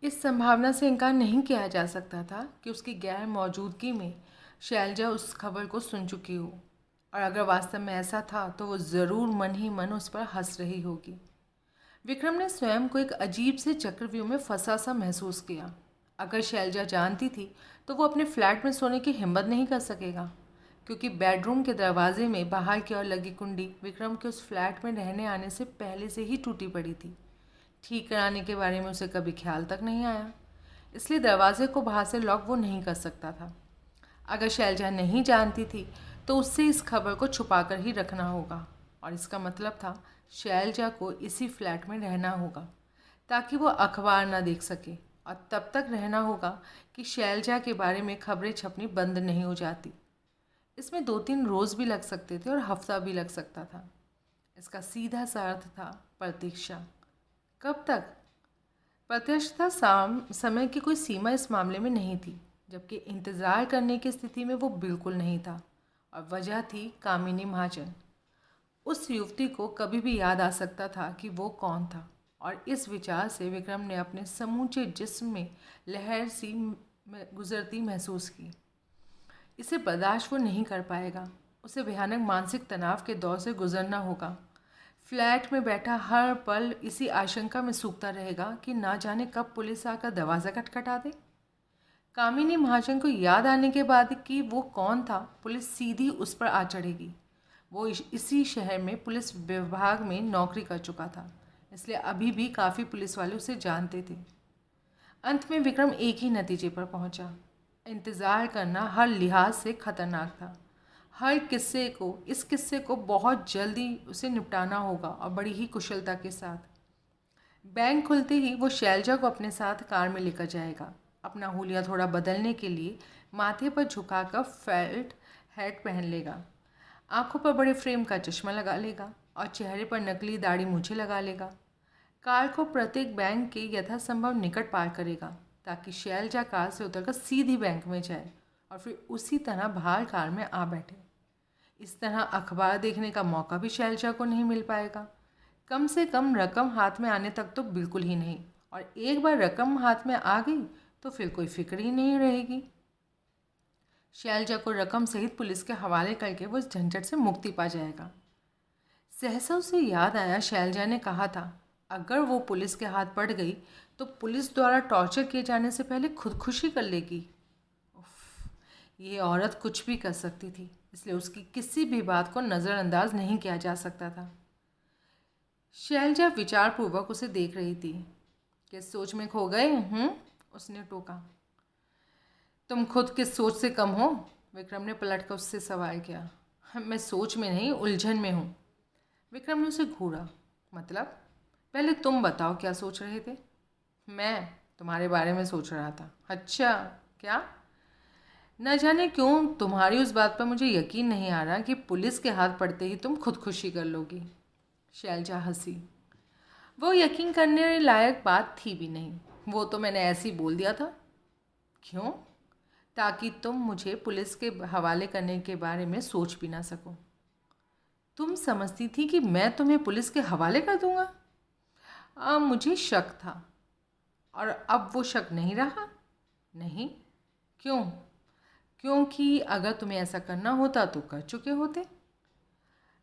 इस संभावना से इनकार नहीं किया जा सकता था कि उसकी गैर मौजूदगी में शैलजा उस खबर को सुन चुकी हो, और अगर वास्तव में ऐसा था तो वो ज़रूर मन ही मन उस पर हंस रही होगी। विक्रम ने स्वयं को एक अजीब से चक्रव्यूह में फंसा सा महसूस किया। अगर शैलजा जानती थी तो वो अपने फ्लैट में सोने की हिम्मत नहीं कर सकेगा, क्योंकि बेडरूम के दरवाजे में बाहर की ओर लगी कुंडी विक्रम के उस फ्लैट में रहने आने से पहले से ही टूटी पड़ी थी। ठीक कराने के बारे में उसे कभी ख्याल तक नहीं आया, इसलिए दरवाजे को बाहर से लॉक वो नहीं कर सकता था। अगर शैलजा नहीं जानती थी तो उससे इस खबर को छुपाकर ही रखना होगा, और इसका मतलब था शैलजा को इसी फ्लैट में रहना होगा ताकि वो अखबार ना देख सके, और तब तक रहना होगा कि शैलजा के बारे में खबरें छपनी बंद नहीं हो जाती। इसमें 2-3 रोज़ भी लग सकते थे और हफ्ता भी लग सकता था। इसका सीधा सा अर्थ था प्रतीक्षा। कब तक? प्रत्यक्षता समय की कोई सीमा इस मामले में नहीं थी, जबकि इंतज़ार करने की स्थिति में वो बिल्कुल नहीं था, और वजह थी कामिनी महाजन। उस युवती को कभी भी याद आ सकता था कि वो कौन था, और इस विचार से विक्रम ने अपने समूचे जिस्म में लहर सी गुजरती महसूस की। इसे बर्दाश्त वो नहीं कर पाएगा। उसे भयानक मानसिक तनाव के दौर से गुजरना होगा। फ्लैट में बैठा हर पल इसी आशंका में सूखता रहेगा कि ना जाने कब पुलिस आकर दरवाज़ा खटखटा दे। कामिनी महाजन को याद आने के बाद कि वो कौन था, पुलिस सीधी उस पर आ चढ़ेगी। वो इसी शहर में पुलिस विभाग में नौकरी कर चुका था, इसलिए अभी भी काफ़ी पुलिस वाले उसे जानते थे। अंत में विक्रम एक ही नतीजे पर पहुंचा। इंतज़ार करना हर लिहाज से खतरनाक था। हर इस किस्से को बहुत जल्दी उसे निपटाना होगा, और बड़ी ही कुशलता के साथ। बैंक खुलते ही वो शैलजा को अपने साथ कार में लेकर जाएगा। अपना हुलिया थोड़ा बदलने के लिए माथे पर झुकाकर फेल्ट हैट पहन लेगा, आंखों पर बड़े फ्रेम का चश्मा लगा लेगा, और चेहरे पर नकली दाढ़ी मूछें लगा लेगा। कार को प्रत्येक बैंक के यथासंभव निकट पार करेगा, ताकि शैलजा कार से उतरकर सीधी बैंक में जाए और फिर उसी तरह बाहर कार में आ बैठे। इस तरह अखबार देखने का मौका भी शैलजा को नहीं मिल पाएगा। कम से कम रकम हाथ में आने तक तो बिल्कुल ही नहीं, और एक बार रकम हाथ में आ गई तो फिर कोई फिक्र ही नहीं रहेगी। शैलजा को रकम सहित पुलिस के हवाले करके वो इस झंझट से मुक्ति पा जाएगा। सहसा उसे याद आया, शैलजा ने कहा था अगर वो पुलिस के हाथ पड़ गई तो पुलिस द्वारा टॉर्चर किए जाने से पहले खुदकुशी कर लेगी। उफ, ये औरत कुछ भी कर सकती थी, इसलिए उसकी किसी भी बात को नज़रअंदाज नहीं किया जा सकता था। शैलजा विचारपूर्वक उसे देख रही थी। किस सोच में खो गए? उसने टोका। तुम खुद किस सोच से कम हो? विक्रम ने पलटकर उससे सवाल किया। मैं सोच में नहीं, उलझन में हूँ। विक्रम ने उसे घूरा। मतलब? पहले तुम बताओ क्या सोच रहे थे? मैं तुम्हारे बारे में सोच रहा था। अच्छा, क्या? न जाने क्यों तुम्हारी उस बात पर मुझे यकीन नहीं आ रहा कि पुलिस के हाथ पड़ते ही तुम खुदकुशी कर लोगी। शैलजा हंसी। वो यकीन करने लायक बात थी भी नहीं, वो तो मैंने ऐसे ही बोल दिया था। क्यों? ताकि तुम मुझे पुलिस के हवाले करने के बारे में सोच भी ना सको। तुम समझती थी कि मैं तुम्हें पुलिस के हवाले कर दूंगा? मुझे शक था, और अब वो शक नहीं रहा। नहीं? क्यों? क्योंकि अगर तुम्हें ऐसा करना होता तो कर चुके होते।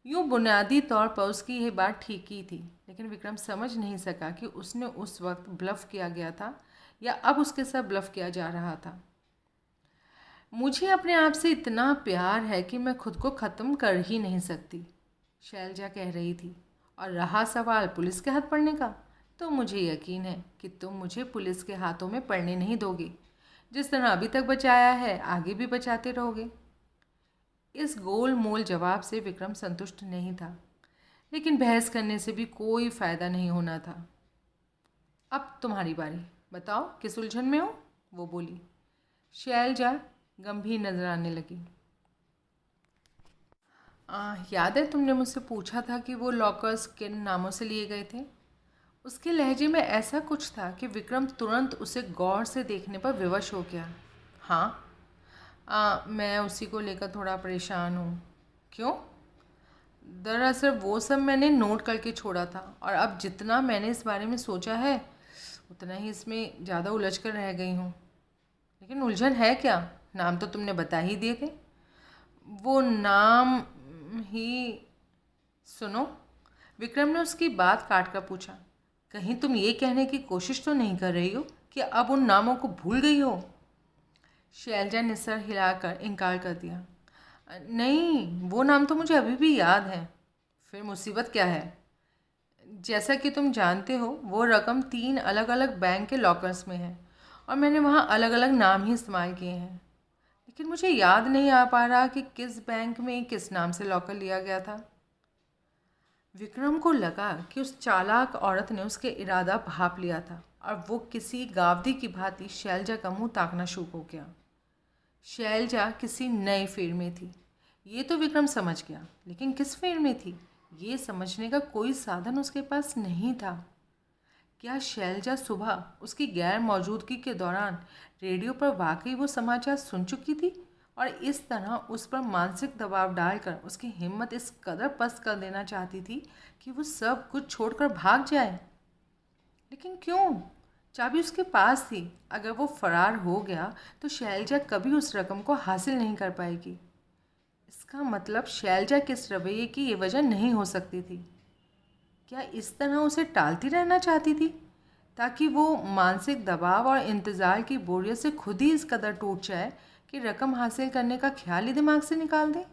यूँ बुनियादी तौर पर उसकी यह बात ठीक ही थी, लेकिन विक्रम समझ नहीं सका कि उसने उस वक्त ब्लफ किया गया था या अब उसके साथ ब्लफ किया जा रहा था। मुझे अपने आप से इतना प्यार है कि मैं खुद को ख़त्म कर ही नहीं सकती, शैलजा कह रही थी। और रहा सवाल पुलिस के हाथ पड़ने का, तो मुझे यकीन है कि तुम मुझे पुलिस के हाथों में पड़ने नहीं दोगे। जिस तरह अभी तक बचाया है आगे भी बचाते रहोगे। इस गोल मोल जवाब से विक्रम संतुष्ट नहीं था, लेकिन बहस करने से भी कोई फ़ायदा नहीं होना था। अब तुम्हारी बारी, बताओ किस उलझन में हो? वो बोली। शैलजा गंभीर नजर आने लगी। याद है तुमने मुझसे पूछा था कि वो लॉकर्स किन नामों से लिए गए थे? उसके लहजे में ऐसा कुछ था कि विक्रम तुरंत उसे गौर से देखने पर विवश हो गया। हाँ, मैं उसी को लेकर थोड़ा परेशान हूँ। क्यों? दरअसल वो सब मैंने नोट करके छोड़ा था, और अब जितना मैंने इस बारे में सोचा है उतना ही इसमें ज़्यादा उलझ कर रह गई हूँ। लेकिन उलझन है क्या? नाम तो तुमने बता ही दिए थे। वो नाम ही सुनो, विक्रम ने उसकी बात काट कर पूछा। कहीं तुम ये कहने की कोशिश तो नहीं कर रही हो कि अब उन नामों को भूल गई हो? शैलजा ने सर हिलाकर इनकार कर दिया। नहीं, वो नाम तो मुझे अभी भी याद है। फिर मुसीबत क्या है? जैसा कि तुम जानते हो, वो रकम 3 अलग अलग बैंक के लॉकर्स में है और मैंने वहाँ अलग अलग नाम ही इस्तेमाल किए हैं। लेकिन मुझे याद नहीं आ पा रहा कि किस बैंक में किस नाम से लॉकर लिया गया था। विक्रम को लगा कि उस चालाक औरत ने उसके इरादा भांप लिया था और वो किसी गावदी की भांति शैलजा का मुंह ताकना शुरू हो गया। शैलजा किसी नए फेर में थी, ये तो विक्रम समझ गया, लेकिन किस फेर में थी ये समझने का कोई साधन उसके पास नहीं था। क्या शैलजा सुबह उसकी गैर मौजूदगी के दौरान रेडियो पर वाकई वो समाचार सुन चुकी थी और इस तरह उस पर मानसिक दबाव डालकर उसकी हिम्मत इस कदर पस्त कर देना चाहती थी कि वो सब कुछ छोड़कर भाग जाए? लेकिन क्यों? चाबी उसके पास थी। अगर वो फरार हो गया तो शैलजा कभी उस रकम को हासिल नहीं कर पाएगी। इसका मतलब शैलजा के इस रवैये की ये वजह नहीं हो सकती थी। क्या इस तरह उसे टालती रहना चाहती थी ताकि वो मानसिक दबाव और इंतज़ार की बोरियत से खुद ही इस कदर टूट जाए कि रकम हासिल करने का ख्याल ही दिमाग से निकाल दे?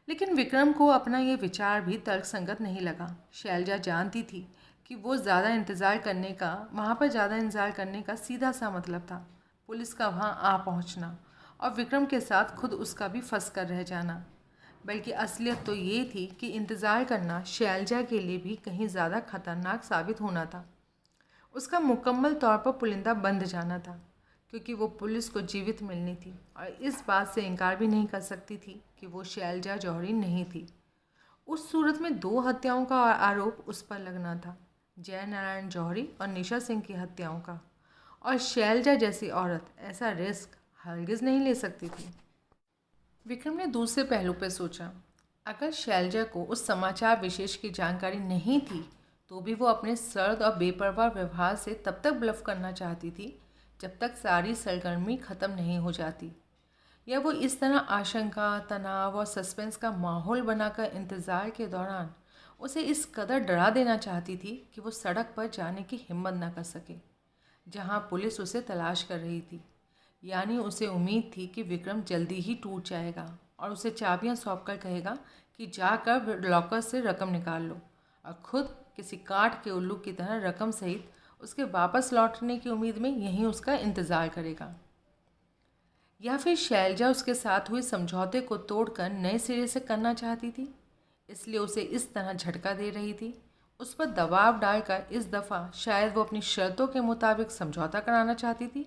लेकिन विक्रम को अपना ये विचार भी तर्कसंगत नहीं लगा। शैलजा जानती थी कि वो वहाँ पर ज़्यादा इंतज़ार करने का सीधा सा मतलब था पुलिस का वहाँ आ पहुँचना और विक्रम के साथ खुद उसका भी फंस कर रह जाना। बल्कि असलियत तो ये थी कि इंतज़ार करना शैलजा के लिए भी कहीं ज़्यादा खतरनाक साबित होना था। उसका मुकम्मल तौर पर पुलिंदा बंद जाना था, क्योंकि वो पुलिस को जीवित मिलनी थी और इस बात से इनकार भी नहीं कर सकती थी कि वो शैलजा जौहरी नहीं थी। उस सूरत में 2 हत्याओं का आरोप उस पर लगना था, जय नारायण जौहरी और निशा सिंह की हत्याओं का, और शैलजा जैसी औरत ऐसा रिस्क हरगिज़ नहीं ले सकती थी। विक्रम ने दूसरे पहलू पर सोचा। अगर शैलजा को उस समाचार विशेष की जानकारी नहीं थी तो भी वो अपने सर्द और बेपरवाह व्यवहार से तब तक ब्लफ करना चाहती थी जब तक सारी सरगर्मी ख़त्म नहीं हो जाती, या वो इस तरह आशंका, तनाव और सस्पेंस का माहौल बनाकर इंतज़ार के दौरान उसे इस कदर डरा देना चाहती थी कि वो सड़क पर जाने की हिम्मत न कर सके जहाँ पुलिस उसे तलाश कर रही थी। यानी उसे उम्मीद थी कि विक्रम जल्दी ही टूट जाएगा और उसे चाबियां सौंपकर कहेगा कि जाकर लॉकर से रकम निकाल लो, और खुद किसी काठ के उल्लू की तरह रकम सहित उसके वापस लौटने की उम्मीद में यहीं उसका इंतज़ार करेगा। या फिर शैलजा उसके साथ हुए समझौते को तोड़कर नए सिरे से करना चाहती थी, इसलिए उसे इस तरह झटका दे रही थी। उस पर दबाव डालकर इस दफ़ा शायद वो अपनी शर्तों के मुताबिक समझौता कराना चाहती थी।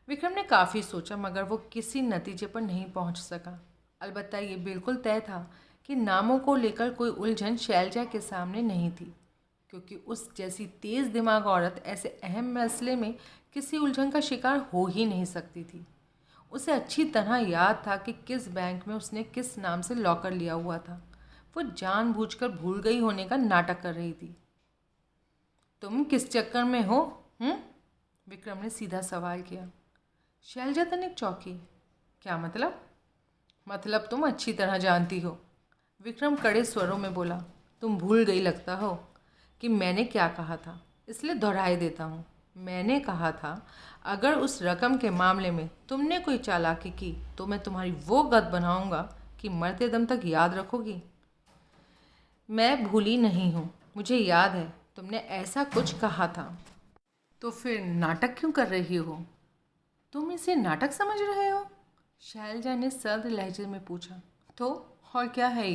विक्रम ने काफ़ी सोचा मगर वो किसी नतीजे पर नहीं पहुंच सका। अलबत्ता ये बिल्कुल तय था कि नामों को लेकर कोई उलझन शैलजा के सामने नहीं थी, क्योंकि उस जैसी तेज़ दिमाग औरत ऐसे अहम मसले में किसी उलझन का शिकार हो ही नहीं सकती थी। उसे अच्छी तरह याद था कि किस बैंक में उसने किस नाम से लॉकर लिया हुआ था। वो जानबूझकर भूल गई होने का नाटक कर रही थी। तुम किस चक्कर में हो? विक्रम ने सीधा सवाल किया। शैलजा तनिक चौंकी। क्या मतलब? मतलब तुम अच्छी तरह जानती हो, विक्रम कड़े स्वरों में बोला। तुम भूल गई लगता हो कि मैंने क्या कहा था, इसलिए दोहराई देता हूँ। मैंने कहा था अगर उस रकम के मामले में तुमने कोई चालाकी की तो मैं तुम्हारी वो गत बनाऊंगा कि मरते दम तक याद रखोगी। मैं भूली नहीं हूँ, मुझे याद है तुमने ऐसा कुछ कहा था। तो फिर नाटक क्यों कर रही हो? तुम इसे नाटक समझ रहे हो? शैलजा ने सर्द लहजे में पूछा। तो और क्या है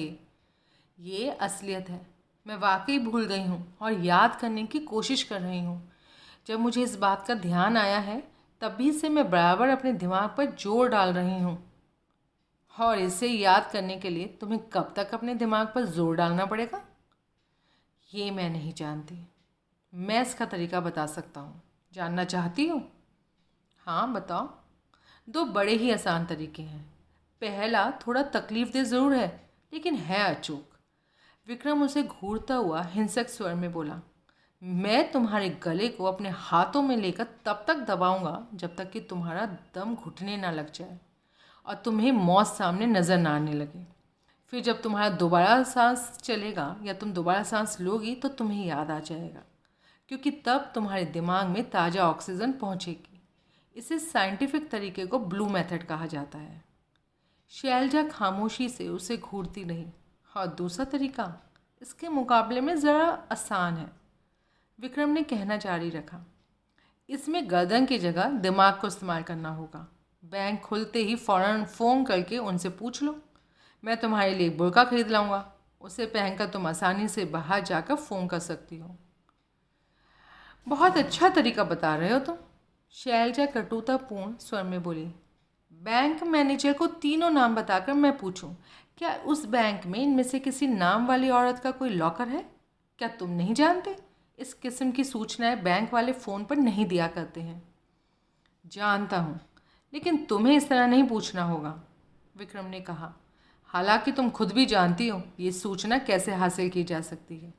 ये असलियत है। मैं वाकई भूल गई हूँ और याद करने की कोशिश कर रही हूँ। जब मुझे इस बात का ध्यान आया है तभी से मैं बराबर अपने दिमाग पर जोर डाल रही हूँ, और इसे याद करने के लिए तुम्हें कब तक अपने दिमाग पर जोर डालना पड़ेगा ये मैं नहीं जानती। मैं इसका तरीका बता सकता हूँ। जानना चाहती हो? हाँ बताओ। 2 बड़े ही आसान तरीके हैं। पहला थोड़ा तकलीफ दे ज़रूर है, लेकिन है अचूक। विक्रम उसे घूरता हुआ हिंसक स्वर में बोला। मैं तुम्हारे गले को अपने हाथों में लेकर तब तक दबाऊंगा जब तक कि तुम्हारा दम घुटने ना लग जाए और तुम्हें मौत सामने नज़र ना आने लगे। फिर जब तुम्हारा दोबारा सांस चलेगा या तुम दोबारा सांस लोगी तो तुम्हें याद आ जाएगा, क्योंकि तब तुम्हारे दिमाग में ताज़ा ऑक्सीजन पहुंचेगी। इसे साइंटिफिक तरीके को ब्लू मेथड कहा जाता है। शैलजा खामोशी से उसे घूरती रही। और दूसरा तरीका इसके मुकाबले में ज़रा आसान है, विक्रम ने कहना जारी रखा। इसमें गर्दन की जगह दिमाग को इस्तेमाल करना होगा। बैंक खुलते ही फ़ौरन फ़ोन करके उनसे पूछ लो, मैं तुम्हारे लिए एक बुर्का खरीद लाऊंगा। उसे पहनकर तुम आसानी से बाहर जाकर फ़ोन कर सकती हो। बहुत अच्छा तरीका बता रहे हो तुम, शैलजा कटुतापूर्ण स्वर में बोली। बैंक मैनेजर को तीनों नाम बताकर मैं पूछूं, क्या उस बैंक में इनमें से किसी नाम वाली औरत का कोई लॉकर है? क्या तुम नहीं जानते? इस किस्म की सूचनाएं बैंक वाले फ़ोन पर नहीं दिया करते हैं। जानता हूँ, लेकिन तुम्हें इस तरह नहीं पूछना होगा, विक्रम ने कहा। हालांकि तुम खुद भी जानती हो ये सूचना कैसे हासिल की जा सकती है।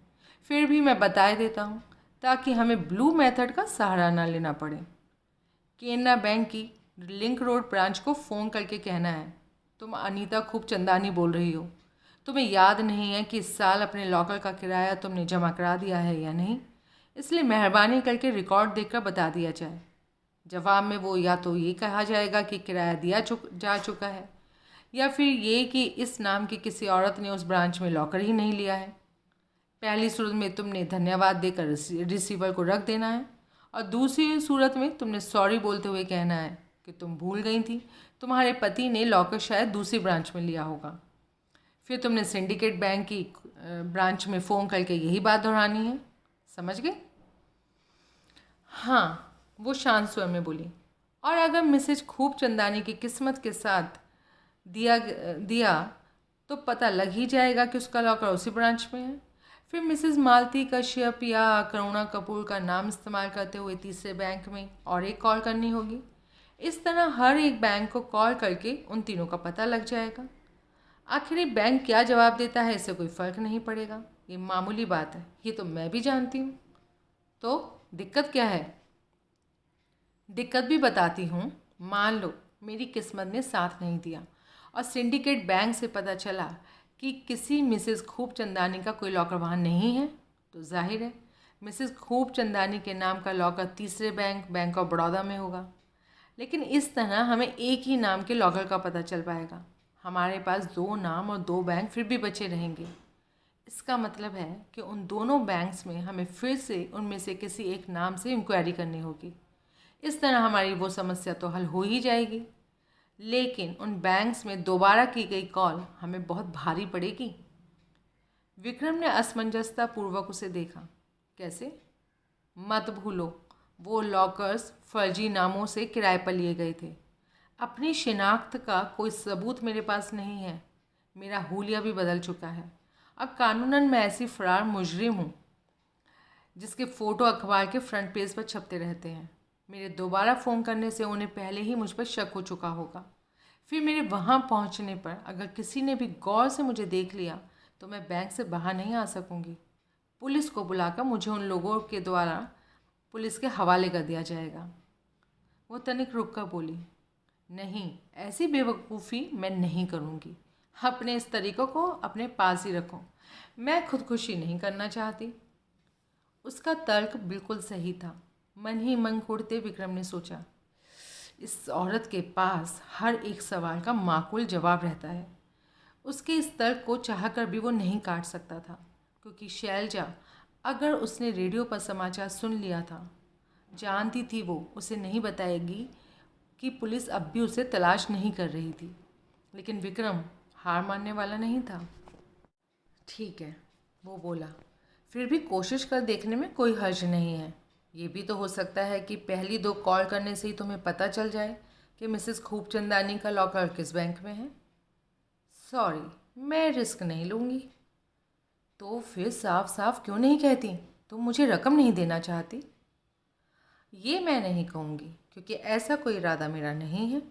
फिर भी मैं बता देता हूँ ताकि हमें ब्लू मेथड का सहारा ना लेना पड़े। केनरा बैंक की लिंक रोड ब्रांच को फ़ोन करके कहना है, तुम अनीता खूब चंदानी बोल रही हो। तुम्हें याद नहीं है कि इस साल अपने लॉकर का किराया तुमने जमा करा दिया है या नहीं, इसलिए मेहरबानी करके रिकॉर्ड देखकर बता दिया जाए। जवाब में वो या तो ये कहा जाएगा कि किराया जा चुका है, या फिर ये कि इस नाम की किसी औरत ने उस ब्रांच में लॉकर ही नहीं लिया है। पहली सूरत में तुमने धन्यवाद देकर रिसीवर को रख देना है, और दूसरी सूरत में तुमने सॉरी बोलते हुए कहना है कि तुम भूल गई थी, तुम्हारे पति ने लॉकर शायद दूसरी ब्रांच में लिया होगा। फिर तुमने सिंडिकेट बैंक की ब्रांच में फ़ोन करके यही बात दोहरानी है। समझ गए? हाँ, वो शांत स्वर में बोली। और अगर मिसेज खूब चंदानी की किस्मत के साथ दिया तो पता लग ही जाएगा कि उसका लॉकर उसी ब्रांच में है। फिर मिसेज मालती कश्यप या करुणा कपूर का नाम इस्तेमाल करते हुए तीसरे बैंक में और एक कॉल करनी होगी। इस तरह हर एक बैंक को कॉल करके उन तीनों का पता लग जाएगा। आखिर बैंक क्या जवाब देता है इससे कोई फ़र्क नहीं पड़ेगा, ये मामूली बात है, ये तो मैं भी जानती हूँ। तो दिक्कत क्या है? दिक्कत भी बताती हूँ। मान लो मेरी किस्मत ने साथ नहीं दिया और सिंडिकेट बैंक से पता चला कि किसी मिसेस खूब चंदानी का कोई लॉकर वहाँ नहीं है, तो जाहिर है मिसेस खूब चंदानी के नाम का लॉकर तीसरे बैंक ऑफ बड़ौदा में होगा। लेकिन इस तरह हमें एक ही नाम के लॉकर का पता चल पाएगा। हमारे पास दो नाम और दो बैंक फिर भी बचे रहेंगे। इसका मतलब है कि उन दोनों बैंक्स में हमें फिर से उनमें से किसी एक नाम से इंक्वायरी करनी होगी। इस तरह हमारी वो समस्या तो हल हो ही जाएगी, लेकिन उन बैंक्स में दोबारा की गई कॉल हमें बहुत भारी पड़ेगी। विक्रम ने असमंजसता पूर्वक उसे देखा। कैसे? मत भूलो, वो लॉकर्स फर्जी नामों से किराए पर लिए गए थे। अपनी शिनाख्त का कोई सबूत मेरे पास नहीं है। मेरा हुलिया भी बदल चुका है। अब कानूनन मैं ऐसी फरार मुजरिम हूँ जिसके फ़ोटो अखबार के फ्रंट पेज पर छपते रहते हैं। मेरे दोबारा फ़ोन करने से उन्हें पहले ही मुझ पर शक हो चुका होगा। फिर मेरे वहाँ पहुँचने पर अगर किसी ने भी गौर से मुझे देख लिया तो मैं बैंक से बाहर नहीं आ सकूँगी। पुलिस को बुलाकर मुझे उन लोगों के द्वारा पुलिस के हवाले कर दिया जाएगा। वो तनिक रुक कर बोली, नहीं, ऐसी बेवकूफ़ी मैं नहीं करूँगी। अपने इस तरीक़ों को अपने पास ही रखो, मैं खुदकुशी नहीं करना चाहती। उसका तर्क बिल्कुल सही था। मन ही मन कुढ़ते विक्रम ने सोचा, इस औरत के पास हर एक सवाल का माकूल जवाब रहता है। उसके इस तर्क को चाहकर भी वो नहीं काट सकता था, क्योंकि शैलजा अगर उसने रेडियो पर समाचार सुन लिया था, जानती थी वो उसे नहीं बताएगी कि पुलिस अब भी उसे तलाश नहीं कर रही थी। लेकिन विक्रम हार मानने वाला नहीं था। ठीक है, वो बोला, फिर भी कोशिश कर देखने में कोई हर्ज नहीं है। ये भी तो हो सकता है कि पहली दो कॉल करने से ही तुम्हें पता चल जाए कि मिसेस खूबचंदानी का लॉकर किस बैंक में है। सॉरी, मैं रिस्क नहीं लूँगी। तो फिर साफ साफ क्यों नहीं कहती तुम मुझे रकम नहीं देना चाहती? ये मैं नहीं कहूँगी, क्योंकि ऐसा कोई इरादा मेरा नहीं है।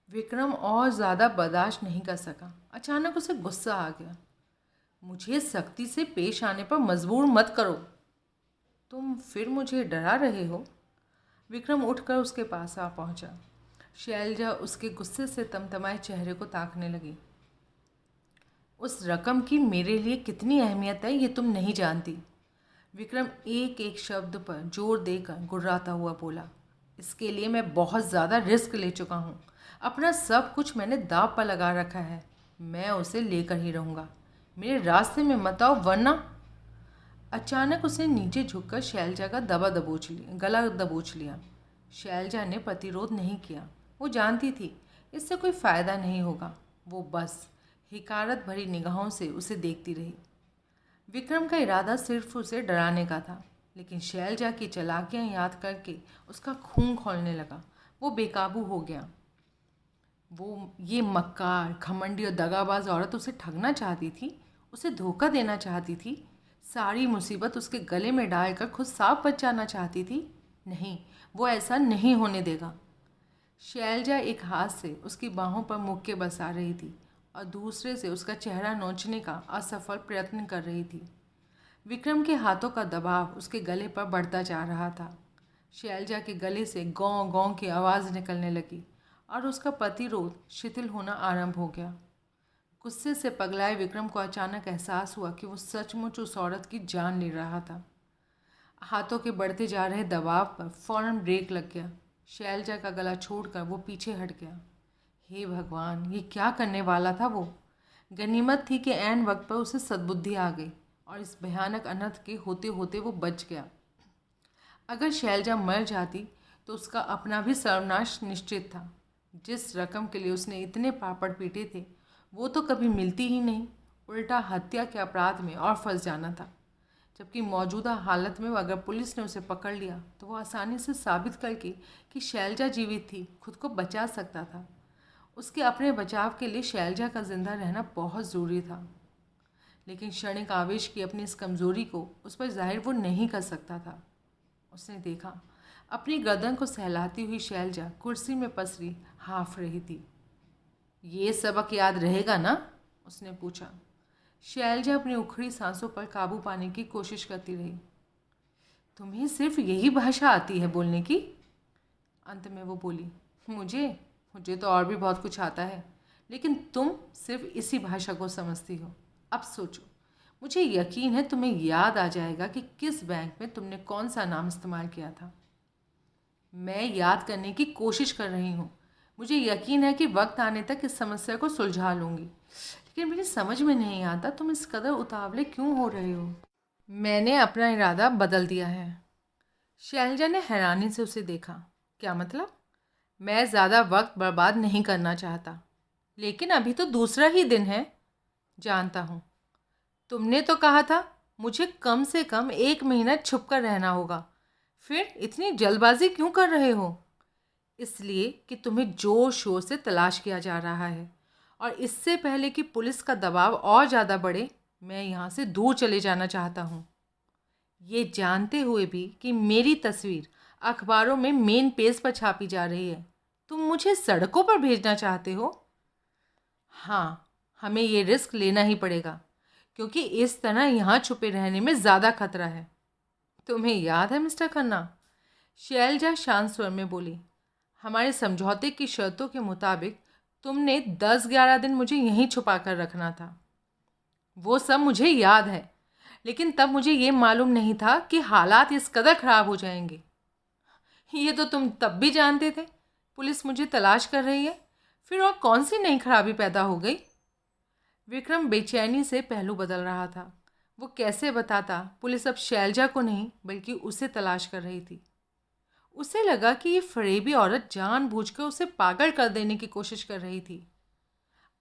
विक्रम और ज़्यादा बर्दाश्त नहीं कर सका। अचानक उसे गुस्सा आ गया। मुझे सख्ती से पेश आने पर मजबूर मत करो। तुम फिर मुझे डरा रहे हो? विक्रम उठकर उसके पास आ पहुंचा। शैलजा उसके गुस्से से तमतमाए चेहरे को ताकने लगी। उस रकम की मेरे लिए कितनी अहमियत है ये तुम नहीं जानती। विक्रम एक एक शब्द पर जोर देकर गुर्राता हुआ बोला। इसके लिए मैं बहुत ज़्यादा रिस्क ले चुका हूँ। अपना सब कुछ मैंने दांव पर लगा रखा है। मैं उसे लेकर ही रहूँगा। मेरे रास्ते में मत आओ वरना। अचानक उसने नीचे झुककर शैलजा का गला दबोच लिया। शैलजा ने प्रतिरोध नहीं किया। वो जानती थी इससे कोई फ़ायदा नहीं होगा। वो बस हिकारत भरी निगाहों से उसे देखती रही। विक्रम का इरादा सिर्फ उसे डराने का था, लेकिन शैलजा की चालाकियां याद करके उसका खून खौलने लगा। वो बेकाबू हो गया। वो ये मक्कार, घमंडी और दगाबाज औरत उसे ठगना चाहती थी, उसे धोखा देना चाहती थी, सारी मुसीबत उसके गले में डालकर खुद साफ बच जाना चाहती थी। नहीं, वो ऐसा नहीं होने देगा। शैलजा एक हाथ से उसकी बाहों पर मुक्के बसा रही थी और दूसरे से उसका चेहरा नोचने का असफल प्रयत्न कर रही थी। विक्रम के हाथों का दबाव उसके गले पर बढ़ता जा रहा था। शैलजा के गले से गौं गौं की आवाज़ निकलने लगी और उसका प्रतिरोध शिथिल होना आरंभ हो गया। गुस्से से पगलाए विक्रम को अचानक एहसास हुआ कि वो सचमुच उस औरत की जान ले रहा था। हाथों के बढ़ते जा रहे दबाव पर फौरन ब्रेक लग गया। शैलजा का गला छोड़कर वो पीछे हट गया। हे भगवान, ये क्या करने वाला था वो? गनीमत थी कि ऐन वक्त पर उसे सद्बुद्धि आ गई और इस भयानक अनर्थ के होते होते वो बच गया। अगर शैलजा मर जाती तो उसका अपना भी सर्वनाश निश्चित था। जिस रकम के लिए उसने इतने पापड़ पीटे थे वो तो कभी मिलती ही नहीं, उल्टा हत्या के अपराध में और फंस जाना था। जबकि मौजूदा हालत में अगर पुलिस ने उसे पकड़ लिया तो वो आसानी से साबित करके कि शैलजा जीवित थी खुद को बचा सकता था। उसके अपने बचाव के लिए शैलजा का जिंदा रहना बहुत ज़रूरी था, लेकिन क्षणिक आवेश की अपनी इस कमज़ोरी को उस पर जाहिर वो नहीं कर सकता था। उसने देखा अपनी गर्दन को सहलाती हुई शैलजा कुर्सी में पसरी हाँफ रही थी। ये सबक याद रहेगा ना? उसने पूछा। शैलजा अपनी उखड़ी सांसों पर काबू पाने की कोशिश करती रही। तुम्हें सिर्फ यही भाषा आती है बोलने की? अंत में वो बोली। मुझे तो और भी बहुत कुछ आता है, लेकिन तुम सिर्फ इसी भाषा को समझती हो। अब सोचो, मुझे यकीन है तुम्हें याद आ जाएगा कि किस बैंक में तुमने कौन सा नाम इस्तेमाल किया था। मैं याद करने की कोशिश कर रही हूँ। मुझे यकीन है कि वक्त आने तक इस समस्या को सुलझा लूँगी, लेकिन मेरी समझ में नहीं आता तुम इस कदर उतावले क्यों हो रहे हो। मैंने अपना इरादा बदल दिया है। शैलजा ने हैरानी से उसे देखा। क्या मतलब? मैं ज़्यादा वक्त बर्बाद नहीं करना चाहता, लेकिन अभी तो दूसरा ही दिन है। जानता हूँ। तुमने तो कहा था मुझे कम से कम 1 महीना छुप कर रहना होगा। फिर इतनी जल्दबाजी क्यों कर रहे हो? इसलिए कि तुम्हें जोर शोर से तलाश किया जा रहा है और इससे पहले कि पुलिस का दबाव और ज़्यादा बढ़े मैं यहाँ से दूर चले जाना चाहता हूँ, ये जानते हुए भी कि मेरी तस्वीर अखबारों में मेन पेज पर छापी जा रही है। तुम मुझे सड़कों पर भेजना चाहते हो? हाँ, हमें ये रिस्क लेना ही पड़ेगा, क्योंकि इस तरह यहाँ छुपे रहने में ज़्यादा खतरा है। तुम्हें याद है मिस्टर खन्ना? शैलजा शांत स्वर में बोली। हमारे समझौते की शर्तों के मुताबिक तुमने 10-11 दिन मुझे यहीं छुपा कर रखना था। वो सब मुझे याद है, लेकिन तब मुझे ये मालूम नहीं था कि हालात इस कदर ख़राब हो जाएंगे। ये तो तुम तब भी जानते थे पुलिस मुझे तलाश कर रही है। फिर और कौन सी नई खराबी पैदा हो गई? विक्रम बेचैनी से पहलू बदल रहा था। वो कैसे बताता पुलिस अब शैलजा को नहीं बल्कि उसे तलाश कर रही थी। उसे लगा कि ये फरेबी औरत जानबूझकर उसे पागल कर देने की कोशिश कर रही थी।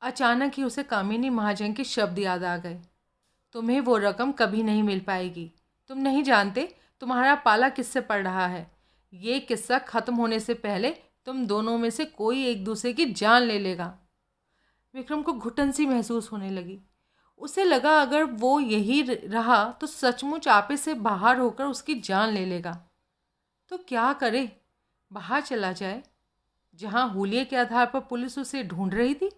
अचानक ही उसे कामिनी महाजन के शब्द याद आ गए। तुम्हें वो रकम कभी नहीं मिल पाएगी। तुम नहीं जानते तुम्हारा पाला किससे पड़ रहा है। ये किस्सा ख़त्म होने से पहले तुम दोनों में से कोई एक दूसरे की जान ले लेगा। विक्रम को घुटन सी महसूस होने लगी। उसे लगा अगर वो यही रहा तो सचमुच आपे से बाहर होकर उसकी जान ले लेगा। तो क्या करे? बाहर चला जाए, जहाँ हुलिये के आधार पर पुलिस उसे ढूंढ रही थी।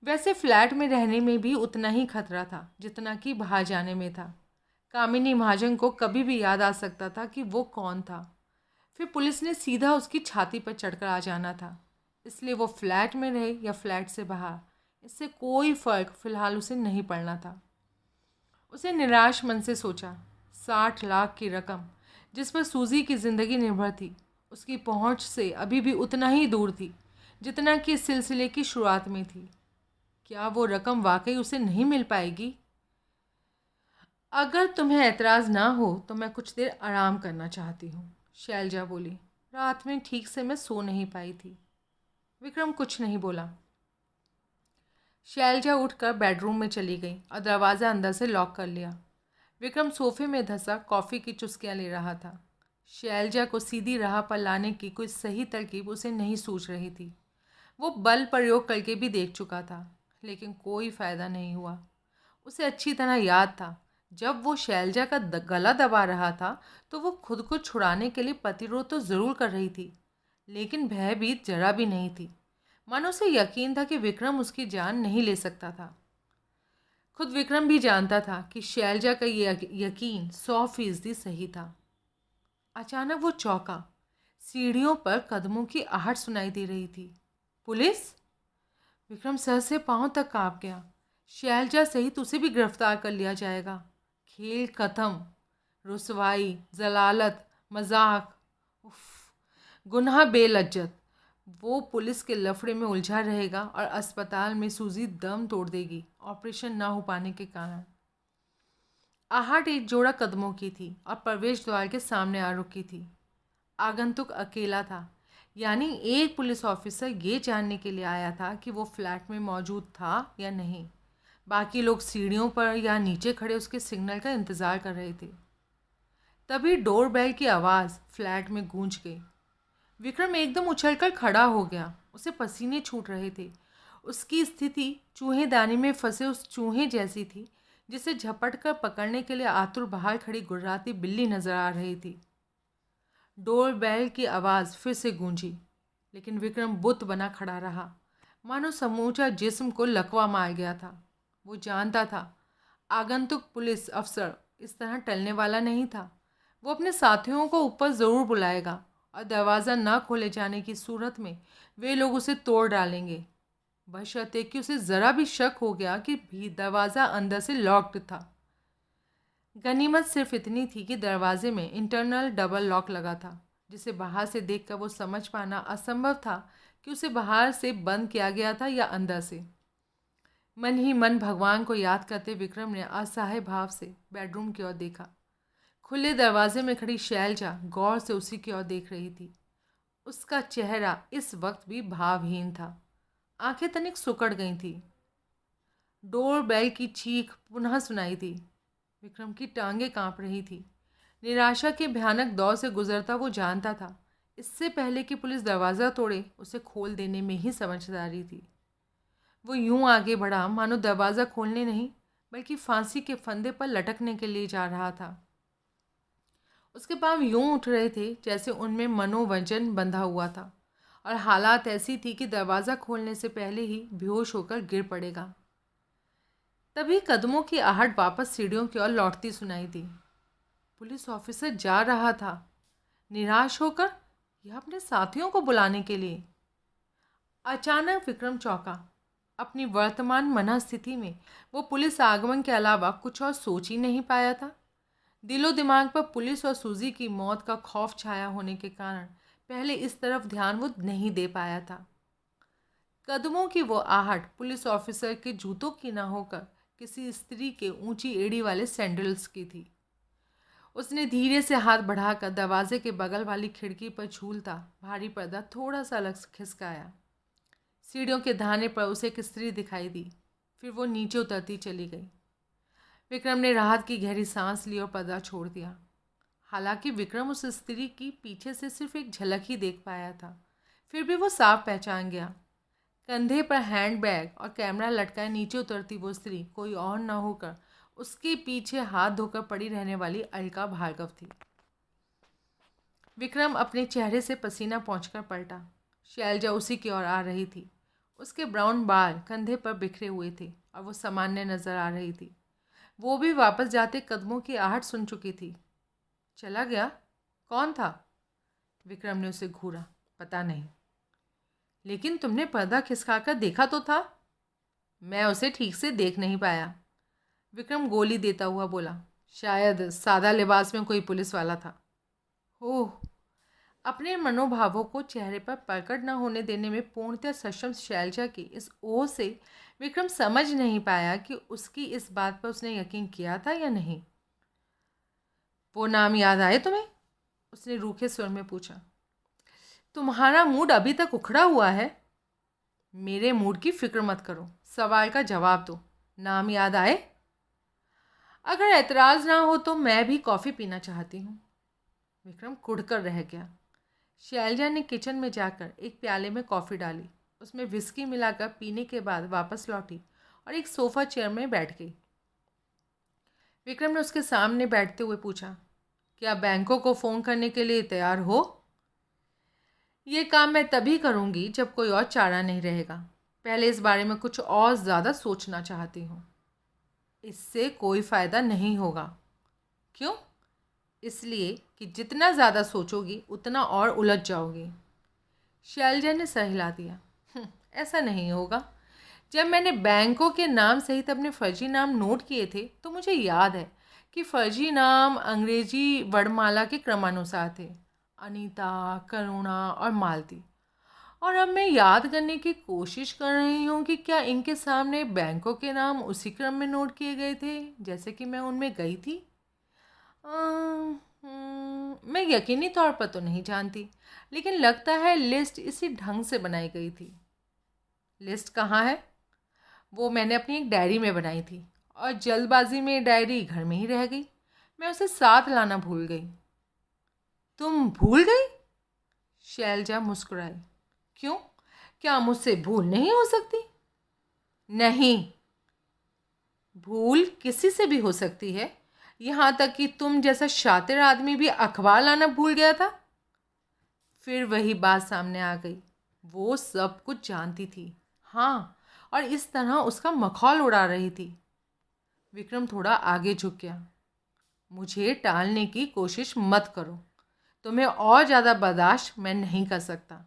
वैसे फ्लैट में रहने में भी उतना ही खतरा था जितना कि बाहर जाने में था। कामिनी महाजन को कभी भी याद आ सकता था कि वो कौन था। फिर पुलिस ने सीधा उसकी छाती पर चढ़कर आ जाना था। इसलिए वो फ्लैट में रहे या फ्लैट से बाहर, इससे कोई फ़र्क फ़िलहाल उसे नहीं पड़ना था। उसे निराश मन से सोचा, 60 लाख की रकम जिस पर सूजी की ज़िंदगी निर्भर थी, उसकी पहुंच से अभी भी उतना ही दूर थी जितना कि इस सिलसिले की शुरुआत में थी। क्या वो रकम वाकई उसे नहीं मिल पाएगी? अगर तुम्हें एतराज़ ना हो तो मैं कुछ देर आराम करना चाहती हूँ, शैलजा बोली। रात में ठीक से मैं सो नहीं पाई थी। विक्रम कुछ नहीं बोला। शैलजा उठकर बेडरूम में चली गई और दरवाज़ा अंदर से लॉक कर लिया। विक्रम सोफे में धंसा कॉफ़ी की चुस्कियाँ ले रहा था। शैलजा को सीधी राह पर लाने की कोई सही तरकीब उसे नहीं सूझ रही थी। वो बल प्रयोग करके भी देख चुका था, लेकिन कोई फ़ायदा नहीं हुआ। उसे अच्छी तरह याद था, जब वो शैलजा का गला दबा रहा था तो वो खुद को छुड़ाने के लिए प्रतिरोध तो ज़रूर कर रही थी, लेकिन भयभीत जरा भी नहीं थी। मानो उसे यकीन था कि विक्रम उसकी जान नहीं ले सकता था। खुद विक्रम भी जानता था कि शैलजा का ये यकीन 100% सही था। अचानक वो चौंका। सीढ़ियों पर कदमों की आहट सुनाई दे रही थी। पुलिस? विक्रम सर से पांव तक कांप गया। शैलजा सहित उसे भी गिरफ्तार कर लिया जाएगा। खेल खत्म। रुसवाई, जलालत, मजाक, उफ, गुनाह बेलज्जत। वो पुलिस के लफड़े में उलझा रहेगा और अस्पताल में सूजी दम तोड़ देगी ऑपरेशन ना हो पाने के कारण। आहट एक जोड़ा कदमों की थी और प्रवेश द्वार के सामने आ रुकी थी। आगंतुक अकेला था, यानी एक पुलिस ऑफिसर ये जानने के लिए आया था कि वो फ्लैट में मौजूद था या नहीं। बाकी लोग सीढ़ियों पर या नीचे खड़े उसके सिग्नल का इंतज़ार कर रहे थे। तभी डोरबेल की आवाज़ फ्लैट में गूंज गई। विक्रम एकदम उछलकर खड़ा हो गया। उसे पसीने छूट रहे थे। उसकी स्थिति चूहेदानी में फंसे उस चूहे जैसी थी जिसे झपट कर पकड़ने के लिए आतुर बाहर खड़ी गुर्राती बिल्ली नजर आ रही थी। डोर बेल की आवाज़ फिर से गूंजी, लेकिन विक्रम बुत बना खड़ा रहा, मानो समूचा जिस्म को लकवा मार गया था। वो जानता था आगंतुक पुलिस अफसर इस तरह टलने वाला नहीं था। वो अपने साथियों को ऊपर ज़रूर बुलाएगा और दरवाज़ा न खोले जाने की सूरत में वे लोग उसे तोड़ डालेंगे, बशर्ते कि उसे ज़रा भी शक हो गया कि भी दरवाज़ा अंदर से लॉक्ड था। गनीमत सिर्फ इतनी थी कि दरवाजे में इंटरनल डबल लॉक लगा था, जिसे बाहर से देखकर वो समझ पाना असंभव था कि उसे बाहर से बंद किया गया था या अंदर से। मन ही मन भगवान को याद करते विक्रम ने असहाय भाव से बेडरूम की ओर देखा। खुले दरवाजे में खड़ी शैलजा गौर से उसी की ओर देख रही थी। उसका चेहरा इस वक्त भी भावहीन था, आंखें तनिक सुकड़ गई थी। डोर बेल की चीख पुनः सुनाई दी। विक्रम की टांगें कांप रही थी। निराशा के भयानक दौर से गुजरता वो जानता था, इससे पहले कि पुलिस दरवाज़ा तोड़े उसे खोल देने में ही समझदारी थी। वो यूं आगे बढ़ा मानो दरवाज़ा खोलने नहीं बल्कि फांसी के फंदे पर लटकने के लिए जा रहा था। उसके पांव यूं उठ रहे थे जैसे उनमें मनोवंजन बंधा हुआ था और हालात ऐसी थी कि दरवाज़ा खोलने से पहले ही बेहोश होकर गिर पड़ेगा। तभी कदमों की आहट वापस सीढ़ियों की ओर लौटती सुनाई दी। पुलिस ऑफिसर जा रहा था, निराश होकर या अपने साथियों को बुलाने के लिए। अचानक विक्रम चौंका। अपनी वर्तमान मनस्थिति में वो पुलिस आगमन के अलावा कुछ और सोच ही नहीं पाया था। दिलो दिमाग पर पुलिस और सूजी की मौत का खौफ छाया होने के कारण पहले इस तरफ ध्यान वो नहीं दे पाया था। कदमों की वो आहट पुलिस ऑफिसर के जूतों की ना होकर किसी स्त्री के ऊंची एड़ी वाले सैंडल्स की थी। उसने धीरे से हाथ बढ़ाकर दरवाजे के बगल वाली खिड़की पर झूलता भारी पर्दा थोड़ा सा अलग खिसकाया। सीढ़ियों के धाने पर उसे एक स्त्री दिखाई दी। फिर वो नीचे उतरती चली गई। विक्रम ने राहत की गहरी सांस ली और पर्दा छोड़ दिया। हालांकि विक्रम उस स्त्री की पीछे से सिर्फ एक झलक ही देख पाया था, फिर भी वो साफ पहचान गया। कंधे पर हैंडबैग और कैमरा लटकाए नीचे उतरती वो स्त्री कोई और न होकर उसके पीछे हाथ धोकर पड़ी रहने वाली अलका भार्गव थी। विक्रम अपने चेहरे से पसीना पोंछकर पलटा। शैलजा उसी की ओर आ रही थी। उसके ब्राउन बाल कंधे पर बिखरे हुए थे और वो सामान्य नजर आ रही थी। वो भी वापस जाते कदमों की आहट सुन चुकी थी। चला गया? कौन था? विक्रम ने उसे घूरा। पता नहीं। लेकिन तुमने पर्दा खिसकाकर देखा तो था। मैं उसे ठीक से देख नहीं पाया, विक्रम गोली देता हुआ बोला। शायद सादा लिबास में कोई पुलिस वाला था। ओह! अपने मनोभावों को चेहरे पर प्रकट न होने देने में पूर्णतः सक्षम शैलजा की इस ओह से विक्रम समझ नहीं पाया कि उसकी इस बात पर उसने यकीन किया था या नहीं। वो नाम याद आए तुम्हें? उसने रूखे स्वर में पूछा। तुम्हारा मूड अभी तक उखड़ा हुआ है। मेरे मूड की फिक्र मत करो, सवाल का जवाब दो। नाम याद आए? अगर एतराज़ ना हो तो मैं भी कॉफ़ी पीना चाहती हूँ। विक्रम कुढ़कर रह गया। शैलजा ने किचन में जाकर एक प्याले में कॉफ़ी डाली, उसमें विस्की मिलाकर पीने के बाद वापस लौटी और एक सोफ़ा चेयर में बैठ गई। विक्रम ने उसके सामने बैठते हुए पूछा, क्या बैंकों को फ़ोन करने के लिए तैयार हो? ये काम मैं तभी करूँगी जब कोई और चारा नहीं रहेगा। पहले इस बारे में कुछ और ज़्यादा सोचना चाहती हूँ। इससे कोई फ़ायदा नहीं होगा। क्यों? इसलिए कि जितना ज़्यादा सोचोगी उतना और उलझ जाओगी। शैलजा ने सर हिला दिया। ऐसा नहीं होगा। जब मैंने बैंकों के नाम सहित अपने फर्जी नाम नोट किए थे तो मुझे याद है कि फर्जी नाम अंग्रेजी वर्णमाला के क्रमानुसार थे। अनीता, करुणा और मालती। और अब मैं याद करने की कोशिश कर रही हूँ कि क्या इनके सामने बैंकों के नाम उसी क्रम में नोट किए गए थे जैसे कि मैं उनमें गई थी। मैं यकीनी तौर पर तो नहीं जानती, लेकिन लगता है लिस्ट इसी ढंग से बनाई गई थी। लिस्ट कहाँ है? वो मैंने अपनी एक डायरी में बनाई थी और जल्दबाजी में डायरी घर में ही रह गई। मैं उसे साथ लाना भूल गई। तुम भूल गई? शैलजा मुस्कुराई। क्यों? क्या मुझसे भूल नहीं हो सकती? नहीं, भूल किसी से भी हो सकती है, यहाँ तक कि तुम जैसा शातिर आदमी भी अखबार लाना भूल गया था। फिर वही बात सामने आ गई। वो सब कुछ जानती थी, हाँ, और इस तरह उसका मखौल उड़ा रही थी। विक्रम थोड़ा आगे झुक गया। मुझे टालने की कोशिश मत करो, तुम्हें और ज़्यादा बर्दाश्त मैं नहीं कर सकता।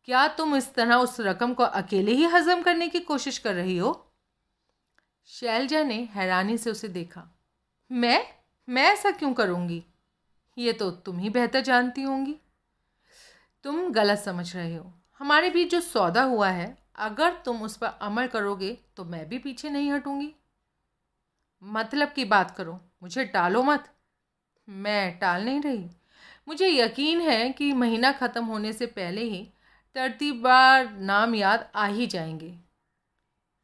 क्या तुम इस तरह उस रकम को अकेले ही हजम करने की कोशिश कर रही हो? शैलजा ने हैरानी से उसे देखा। मैं ऐसा क्यों करूँगी? ये तो तुम ही बेहतर जानती होंगी। तुम गलत समझ रहे हो। हमारे बीच जो सौदा हुआ है, अगर तुम उस पर अमल करोगे तो मैं भी पीछे नहीं हटूँगी। मतलब की बात करो, मुझे टालो मत। मैं टाल नहीं रही। मुझे यकीन है कि महीना ख़त्म होने से पहले ही तरतीबवार नाम याद आ ही जाएंगे।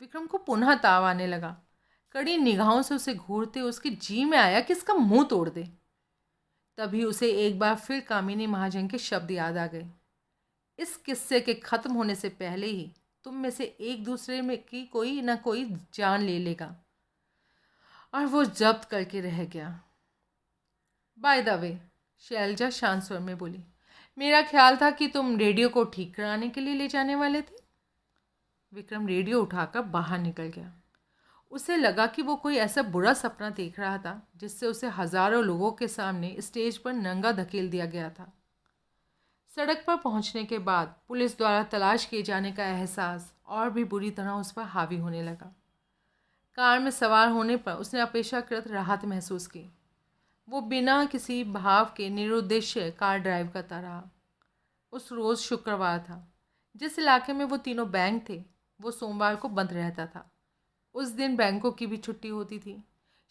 विक्रम को पुनः ताव आने लगा। कड़ी निगाहों से उसे घूरते उसके जी में आया कि इसका मुंह तोड़ दे। तभी उसे एक बार फिर कामिनी महाजन के शब्द याद आ गए। इस किस्से के ख़त्म होने से पहले ही तुम में से एक दूसरे में की कोई ना कोई जान ले लेगा। और वो जब्त करके रह गया। बाय द वे, शैलजा शांत स्वर में बोली, मेरा ख्याल था कि तुम रेडियो को ठीक कराने के लिए ले जाने वाले थे। विक्रम रेडियो उठाकर बाहर निकल गया। उसे लगा कि वो कोई ऐसा बुरा सपना देख रहा था जिससे उसे हजारों लोगों के सामने स्टेज पर नंगा धकेल दिया गया था। सड़क पर पहुंचने के बाद पुलिस द्वारा तलाश किए जाने का एहसास और भी बुरी तरह उस पर हावी होने लगा। कार में सवार होने पर उसने अपेक्षाकृत राहत महसूस की। वो बिना किसी भाव के निरुद्देश्य कार ड्राइव करता रहा। उस रोज़ शुक्रवार था। जिस इलाके में वो तीनों बैंक थे वो सोमवार को बंद रहता था। उस दिन बैंकों की भी छुट्टी होती थी।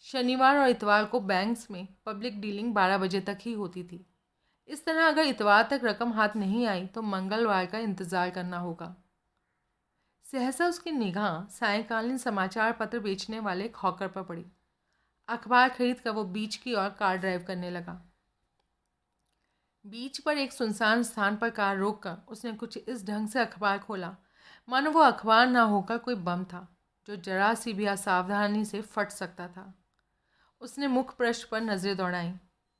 शनिवार और इतवार को बैंक्स में पब्लिक डीलिंग 12 बजे तक ही होती थी। इस तरह अगर इतवार तक रकम हाथ नहीं आई तो मंगलवार का इंतज़ार करना होगा। सहसा उसकी निगाह सायंकालीन समाचार पत्र बेचने वाले एक हॉकर पर पड़ी। अखबार खरीद कर वो बीच की ओर कार ड्राइव करने लगा। बीच पर एक सुनसान स्थान पर कार रोककर उसने कुछ इस ढंग से अखबार खोला मानो वो अखबार ना होकर कोई बम था जो जरा सी भी असावधानी से फट सकता था। उसने मुख पृष्ठ पर नज़रें दौड़ाईं।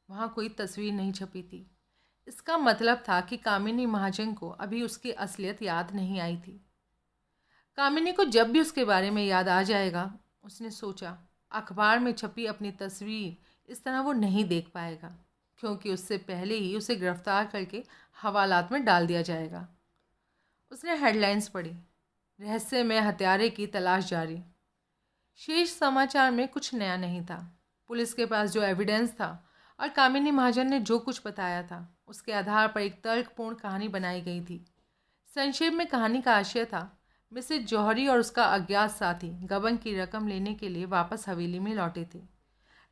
वहाँ कोई तस्वीर नहीं छपी थी। इसका मतलब था कि कामिनी महाजन को अभी उसकी असलियत याद नहीं आई थी। कामिनी को जब भी उसके बारे में याद आ जाएगा, उसने सोचा, अखबार में छपी अपनी तस्वीर इस तरह वो नहीं देख पाएगा, क्योंकि उससे पहले ही उसे गिरफ्तार करके हवालात में डाल दिया जाएगा। उसने हेडलाइंस पढ़ी, रहस्यमय हत्यारे की तलाश जारी। शेष समाचार में कुछ नया नहीं था। पुलिस के पास जो एविडेंस था और कामिनी महाजन ने जो कुछ बताया था, उसके आधार पर एक तर्कपूर्ण कहानी बनाई गई थी। संक्षेप में कहानी का आशय था, मिसेज जौहरी और उसका अज्ञात साथी गबन की रकम लेने के लिए वापस हवेली में लौटे थे।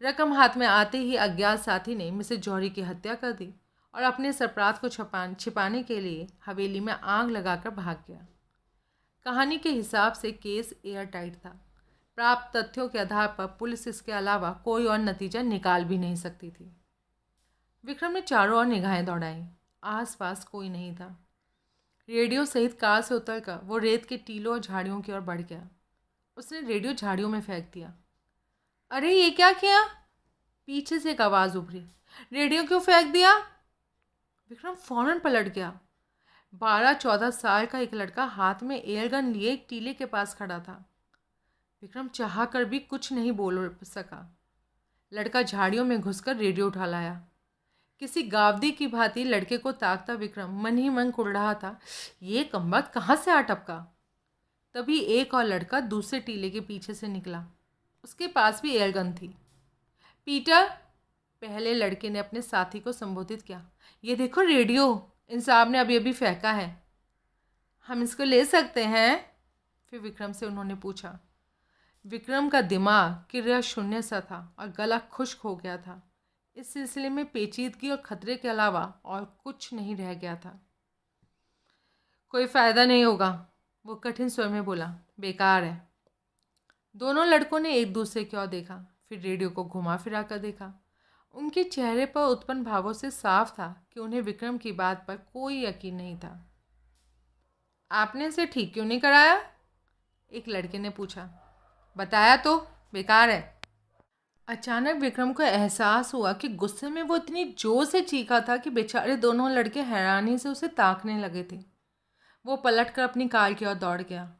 रकम हाथ में आते ही अज्ञात साथी ने मिसेज जौहरी की हत्या कर दी और अपने सरपराध को छिपाने के लिए हवेली में आग लगाकर भाग गया। कहानी के हिसाब से केस एयर टाइट था। प्राप्त तथ्यों के आधार पर पुलिस इसके अलावा कोई और नतीजा निकाल भी नहीं सकती थी। विक्रम ने चारों ओर निगाहें दौड़ाईं। आसपास कोई नहीं था। रेडियो सहित कार से उतरकर वो रेत के टीलों और झाड़ियों की ओर बढ़ गया। उसने रेडियो झाड़ियों में फेंक दिया। अरे ये क्या किया? पीछे से एक आवाज़ उभरी। रेडियो क्यों फेंक दिया? विक्रम फौरन पलट गया। 12-14 साल का एक लड़का हाथ में एयरगन लिए एक टीले के पास खड़ा था। विक्रम चाह कर भी कुछ नहीं बोल सका। लड़का झाड़ियों में घुसकर रेडियो उठा लाया। किसी गावदी की भांति लड़के को ताकता विक्रम मन ही मन कुढ़ रहा था, ये कमबख्त कहाँ से आ टपका। तभी एक और लड़का दूसरे टीले के पीछे से निकला। उसके पास भी एयरगन थी। पीटर, पहले लड़के ने अपने साथी को संबोधित किया, ये देखो रेडियो इन साहब ने अभी अभी फेंका है, हम इसको ले सकते हैं? फिर विक्रम से उन्होंने पूछा। विक्रम का दिमाग क्रिया शून्य सा था और गला खुश्क हो गया था। इस सिलसिले में पेचीदगी और खतरे के अलावा और कुछ नहीं रह गया था। कोई फ़ायदा नहीं होगा, वो कठिन स्वर में बोला, बेकार है। दोनों लड़कों ने एक दूसरे की ओर देखा, फिर रेडियो को घुमा फिरा कर देखा। उनके चेहरे पर उत्पन्न भावों से साफ था कि उन्हें विक्रम की बात पर कोई यकीन नहीं था। आपने इसे ठीक क्यों नहीं कराया? एक लड़के ने पूछा। बताया तो, बेकार है। अचानक विक्रम को एहसास हुआ कि गुस्से में वो इतनी जोर से चीखा था कि बेचारे दोनों लड़के हैरानी से उसे ताकने लगे थे। वो पलटकर अपनी कार की ओर दौड़ गया।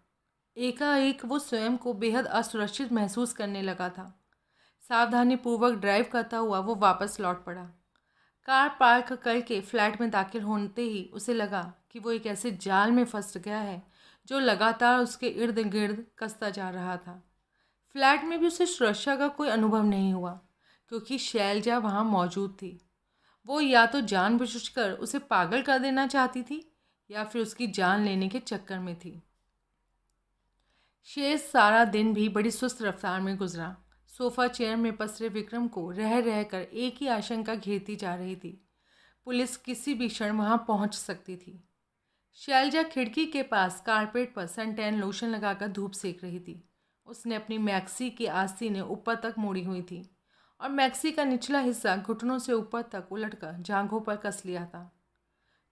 एकाएक वो स्वयं को बेहद असुरक्षित महसूस करने लगा था। सावधानीपूर्वक ड्राइव करता हुआ वो वापस लौट पड़ा। कार पार्क करके फ्लैट में दाखिल होते ही उसे लगा कि वो एक ऐसे जाल में फंस गया है जो लगातार उसके इर्द गिर्द कसता जा रहा था। फ्लैट में भी उसे सुरक्षा का कोई अनुभव नहीं हुआ, क्योंकि शैलजा वहाँ मौजूद थी। वो या तो जानबूझकर उसे पागल कर देना चाहती थी या फिर उसकी जान लेने के चक्कर में थी। शेष सारा दिन भी बड़ी सुस्त रफ्तार में गुजरा। सोफ़ा चेयर में पसरे विक्रम को रह रहकर एक ही आशंका घेरती जा रही थी, पुलिस किसी भी क्षण वहाँ पहुँच सकती थी। शैलजा खिड़की के पास कारपेट पर सनटैन लोशन लगाकर धूप सेक रही थी। उसने अपनी मैक्सी की आस्तीनें ऊपर तक मोड़ी हुई थी और मैक्सी का निचला हिस्सा घुटनों से ऊपर तक उलटकर जांघों पर कस लिया था।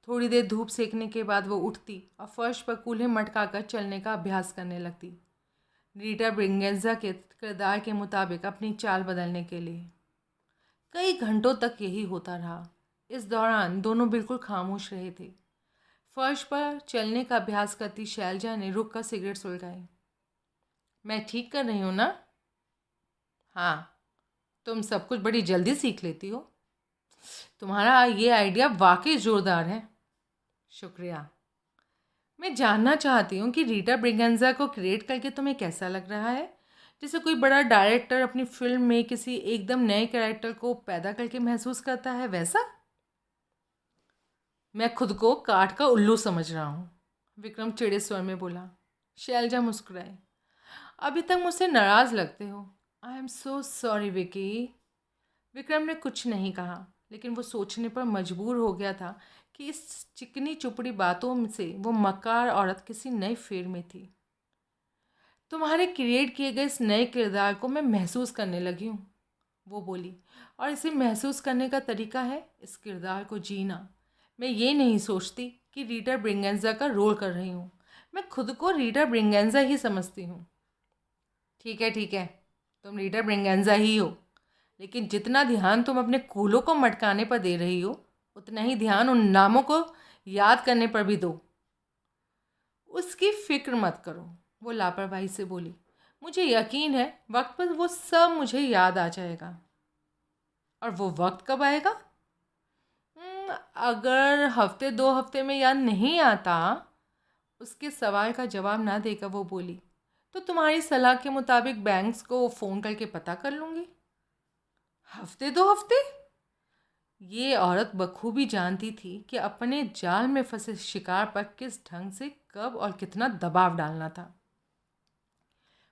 थोड़ी देर धूप सेकने के बाद वो उठती और फर्श पर कूल्हे मटकाकर चलने का अभ्यास करने लगती, रीटा ब्रिगेंजा के किरदार के मुताबिक अपनी चाल बदलने के लिए। कई घंटों तक यही होता रहा। इस दौरान दोनों बिल्कुल खामोश रहे थे। फर्श पर चलने का अभ्यास करती शैलजा ने रुक कर सिगरेट सुलगाई। मैं ठीक कर रही हूँ ना? हाँ, तुम सब कुछ बड़ी जल्दी सीख लेती हो। तुम्हारा ये आइडिया वाकई ज़ोरदार है। शुक्रिया। मैं जानना चाहती हूँ कि रीटा ब्रिगेंजा को क्रिएट करके तुम्हें कैसा लग रहा है? जैसे कोई बड़ा डायरेक्टर अपनी फिल्म में किसी एकदम नए कैरेक्टर को पैदा करके महसूस करता है, वैसा? मैं खुद को काठ का उल्लू समझ रहा हूँ, विक्रम चिड़े स्वर में बोला। शैलजा मुस्कुराई। अभी तक मुझसे नाराज़ लगते हो। I am so sorry Vicky. Vikram ने कुछ नहीं कहा, लेकिन वो सोचने पर मजबूर हो गया था कि इस चिकनी चुपड़ी बातों से वो मक्कार औरत किसी नई फेर में थी। तुम्हारे क्रिएट किए गए इस नए किरदार को मैं महसूस करने लगी हूँ, वो बोली, और इसे महसूस करने का तरीका है इस किरदार को जीना। मैं ये नहीं सोचती कि रीटा ब्रिगेंजा का रोल कर रही हूँ। मैं खुद को रीटा ब्रिगेंजा ही समझती हूँ। ठीक है, तुम रीटा ब्रिगेंजा ही हो, लेकिन जितना ध्यान तुम अपने कूलों को मटकाने पर दे रही हो, उतना ही ध्यान उन नामों को याद करने पर भी दो। उसकी फिक्र मत करो, वो लापरवाही से बोली। मुझे यकीन है वक्त पर वो सब मुझे याद आ जाएगा। और वो वक्त कब आएगा? अगर हफ्ते 2 हफ्ते में याद नहीं आता। उसके सवाल का जवाब ना देकर वो बोली, तो तुम्हारी सलाह के मुताबिक बैंक्स को फ़ोन करके पता कर लूँगी। हफ्ते 2 हफ्ते? ये औरत बखूबी जानती थी कि अपने जाल में फंसे शिकार पर किस ढंग से, कब और कितना दबाव डालना था।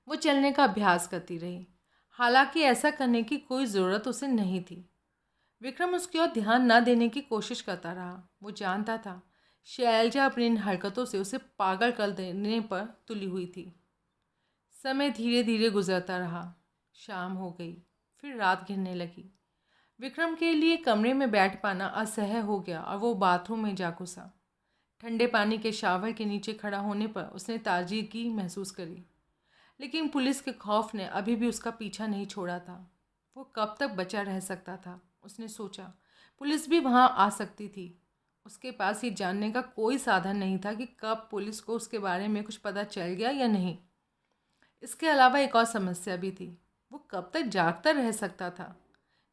वो चलने का अभ्यास करती रही, हालांकि ऐसा करने की कोई ज़रूरत उसे नहीं थी। विक्रम उसकी ओर ध्यान न देने की कोशिश करता रहा। वो जानता था शैलजा अपनी इन हरकतों से उसे पागल कर देने पर तुली हुई थी। समय धीरे धीरे गुजरता रहा। शाम हो गई, फिर रात घिरने लगी। विक्रम के लिए कमरे में बैठ पाना असह्य हो गया और वो बाथरूम में जा घुसा। ठंडे पानी के शावर के नीचे खड़ा होने पर उसने ताजगी महसूस करी, लेकिन पुलिस के खौफ ने अभी भी उसका पीछा नहीं छोड़ा था। वो कब तक बचा रह सकता था, उसने सोचा। पुलिस भी वहाँ आ सकती थी। उसके पास ये जानने का कोई साधन नहीं था कि कब पुलिस को उसके बारे में कुछ पता चल गया या नहीं। इसके अलावा एक और समस्या भी थी, वो कब तक जागता रह सकता था।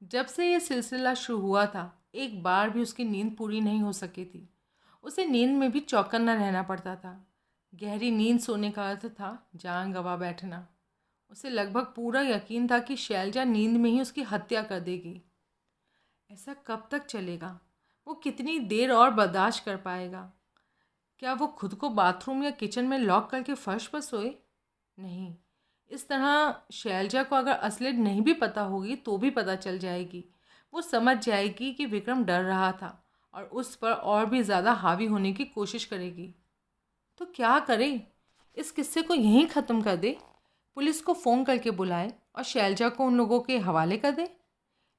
जब से ये सिलसिला शुरू हुआ था, एक बार भी उसकी नींद पूरी नहीं हो सकी थी। उसे नींद में भी चौकन्ना रहना पड़ता था। गहरी नींद सोने का अर्थ था जान गंवा बैठना। उसे लगभग पूरा यकीन था कि शैलजा नींद में ही उसकी हत्या कर देगी। ऐसा कब तक चलेगा? वो कितनी देर और बर्दाश्त कर पाएगा? क्या वो खुद को बाथरूम या किचन में लॉक करके फर्श पर सोए? नहीं, इस तरह शैलजा को अगर असलियत नहीं भी पता होगी तो भी पता चल जाएगी। वो समझ जाएगी कि विक्रम डर रहा था और उस पर और भी ज़्यादा हावी होने की कोशिश करेगी। तो क्या करे? इस किस्से को यहीं ख़त्म कर दे, पुलिस को फ़ोन करके बुलाए और शैलजा को उन लोगों के हवाले कर दे।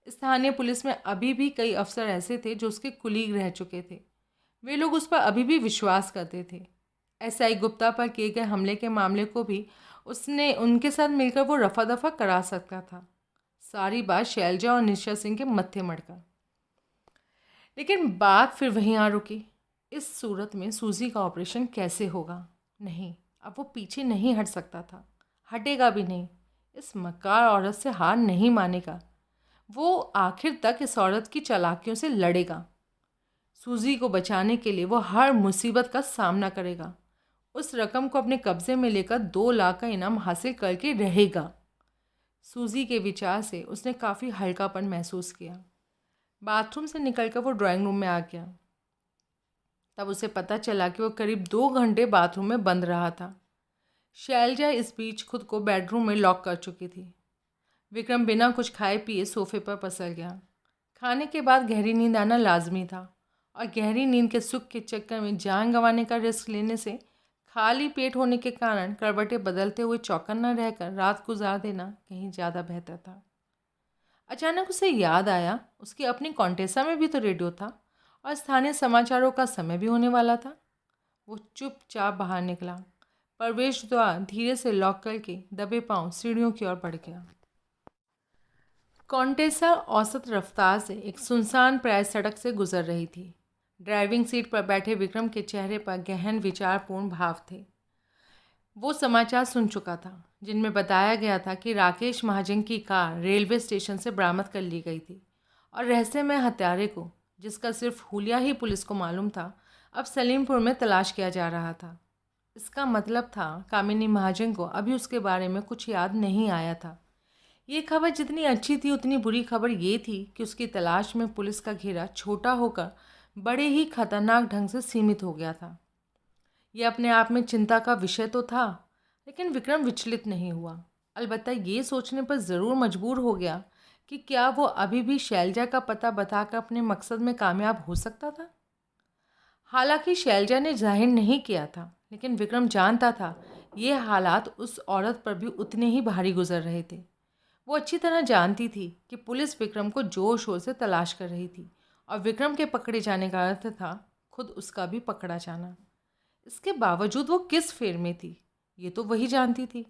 स्थानीय पुलिस में अभी भी कई अफसर ऐसे थे जो उसके कुलीग रह चुके थे। वे लोग उस पर अभी भी विश्वास करते थे। एसआई गुप्ता पर किए गए हमले के मामले को भी उसने उनके साथ मिलकर वो रफा दफा करा सकता था। सारी बात शैलजा और निशा सिंह के मत्थे मढ़कर। लेकिन बात फिर वहीं आ रुकी। इस सूरत में सूजी का ऑपरेशन कैसे होगा? नहीं, अब वो पीछे नहीं हट सकता था, हटेगा भी नहीं। इस मक्कार औरत से हार नहीं मानेगा। वो आखिर तक इस औरत की चालाकियों से लड़ेगा। सूजी को बचाने के लिए वो हर मुसीबत का सामना करेगा। उस रकम को अपने कब्जे में लेकर 2 लाख का इनाम हासिल करके रहेगा। सूजी के विचार से उसने काफ़ी हल्कापन महसूस किया। बाथरूम से निकलकर वो ड्राइंग रूम में आ गया। तब उसे पता चला कि वो करीब 2 घंटे बाथरूम में बंद रहा था। शैलजा इस बीच खुद को बेडरूम में लॉक कर चुकी थी। विक्रम बिना कुछ खाए पिए सोफे पर पसर गया। खाने के बाद गहरी नींद आना लाजमी था और गहरी नींद के सुख के चक्कर में जान गंवाने का रिस्क लेने से खाली पेट होने के कारण करवटें बदलते हुए चौकन्ना रहकर रात गुजार देना कहीं ज़्यादा बेहतर था। अचानक उसे याद आया, उसकी अपनी कॉन्टेसा में भी तो रेडियो था और स्थानीय समाचारों का समय भी होने वाला था। वो चुपचाप बाहर निकला। प्रवेश द्वार धीरे से लॉक करके दबे पांव सीढ़ियों की ओर बढ़ गया। कॉन्टेसा औसत रफ्तार से एक सुनसान प्राय सड़क से गुजर रही थी। ड्राइविंग सीट पर बैठे विक्रम के चेहरे पर गहन विचारपूर्ण भाव थे। वो समाचार सुन चुका था जिनमें बताया गया था कि राकेश महाजन की कार रेलवे स्टेशन से बरामद कर ली गई थी और रहस्यमय हत्यारे को, जिसका सिर्फ हुलिया ही पुलिस को मालूम था, अब सलीमपुर में तलाश किया जा रहा था। इसका मतलब था कामिनी महाजन को अभी उसके बारे में कुछ याद नहीं आया था। ये खबर जितनी अच्छी थी उतनी बुरी खबर ये थी कि उसकी तलाश में पुलिस का घेरा छोटा होकर बड़े ही खतरनाक ढंग से सीमित हो गया था। यह अपने आप में चिंता का विषय तो था, लेकिन विक्रम विचलित नहीं हुआ। अलबत्ता ये सोचने पर ज़रूर मजबूर हो गया कि क्या वो अभी भी शैलजा का पता बताकर अपने मकसद में कामयाब हो सकता था। हालांकि शैलजा ने जाहिर नहीं किया था, लेकिन विक्रम जानता था ये हालात उस औरत पर भी उतने ही भारी गुजर रहे थे। वो अच्छी तरह जानती थी कि पुलिस विक्रम को जोर शोर से तलाश कर रही थी और विक्रम के पकड़े जाने का अर्थ था खुद उसका भी पकड़ा जाना। इसके बावजूद वो किस फेर में थी ये तो वही जानती थी,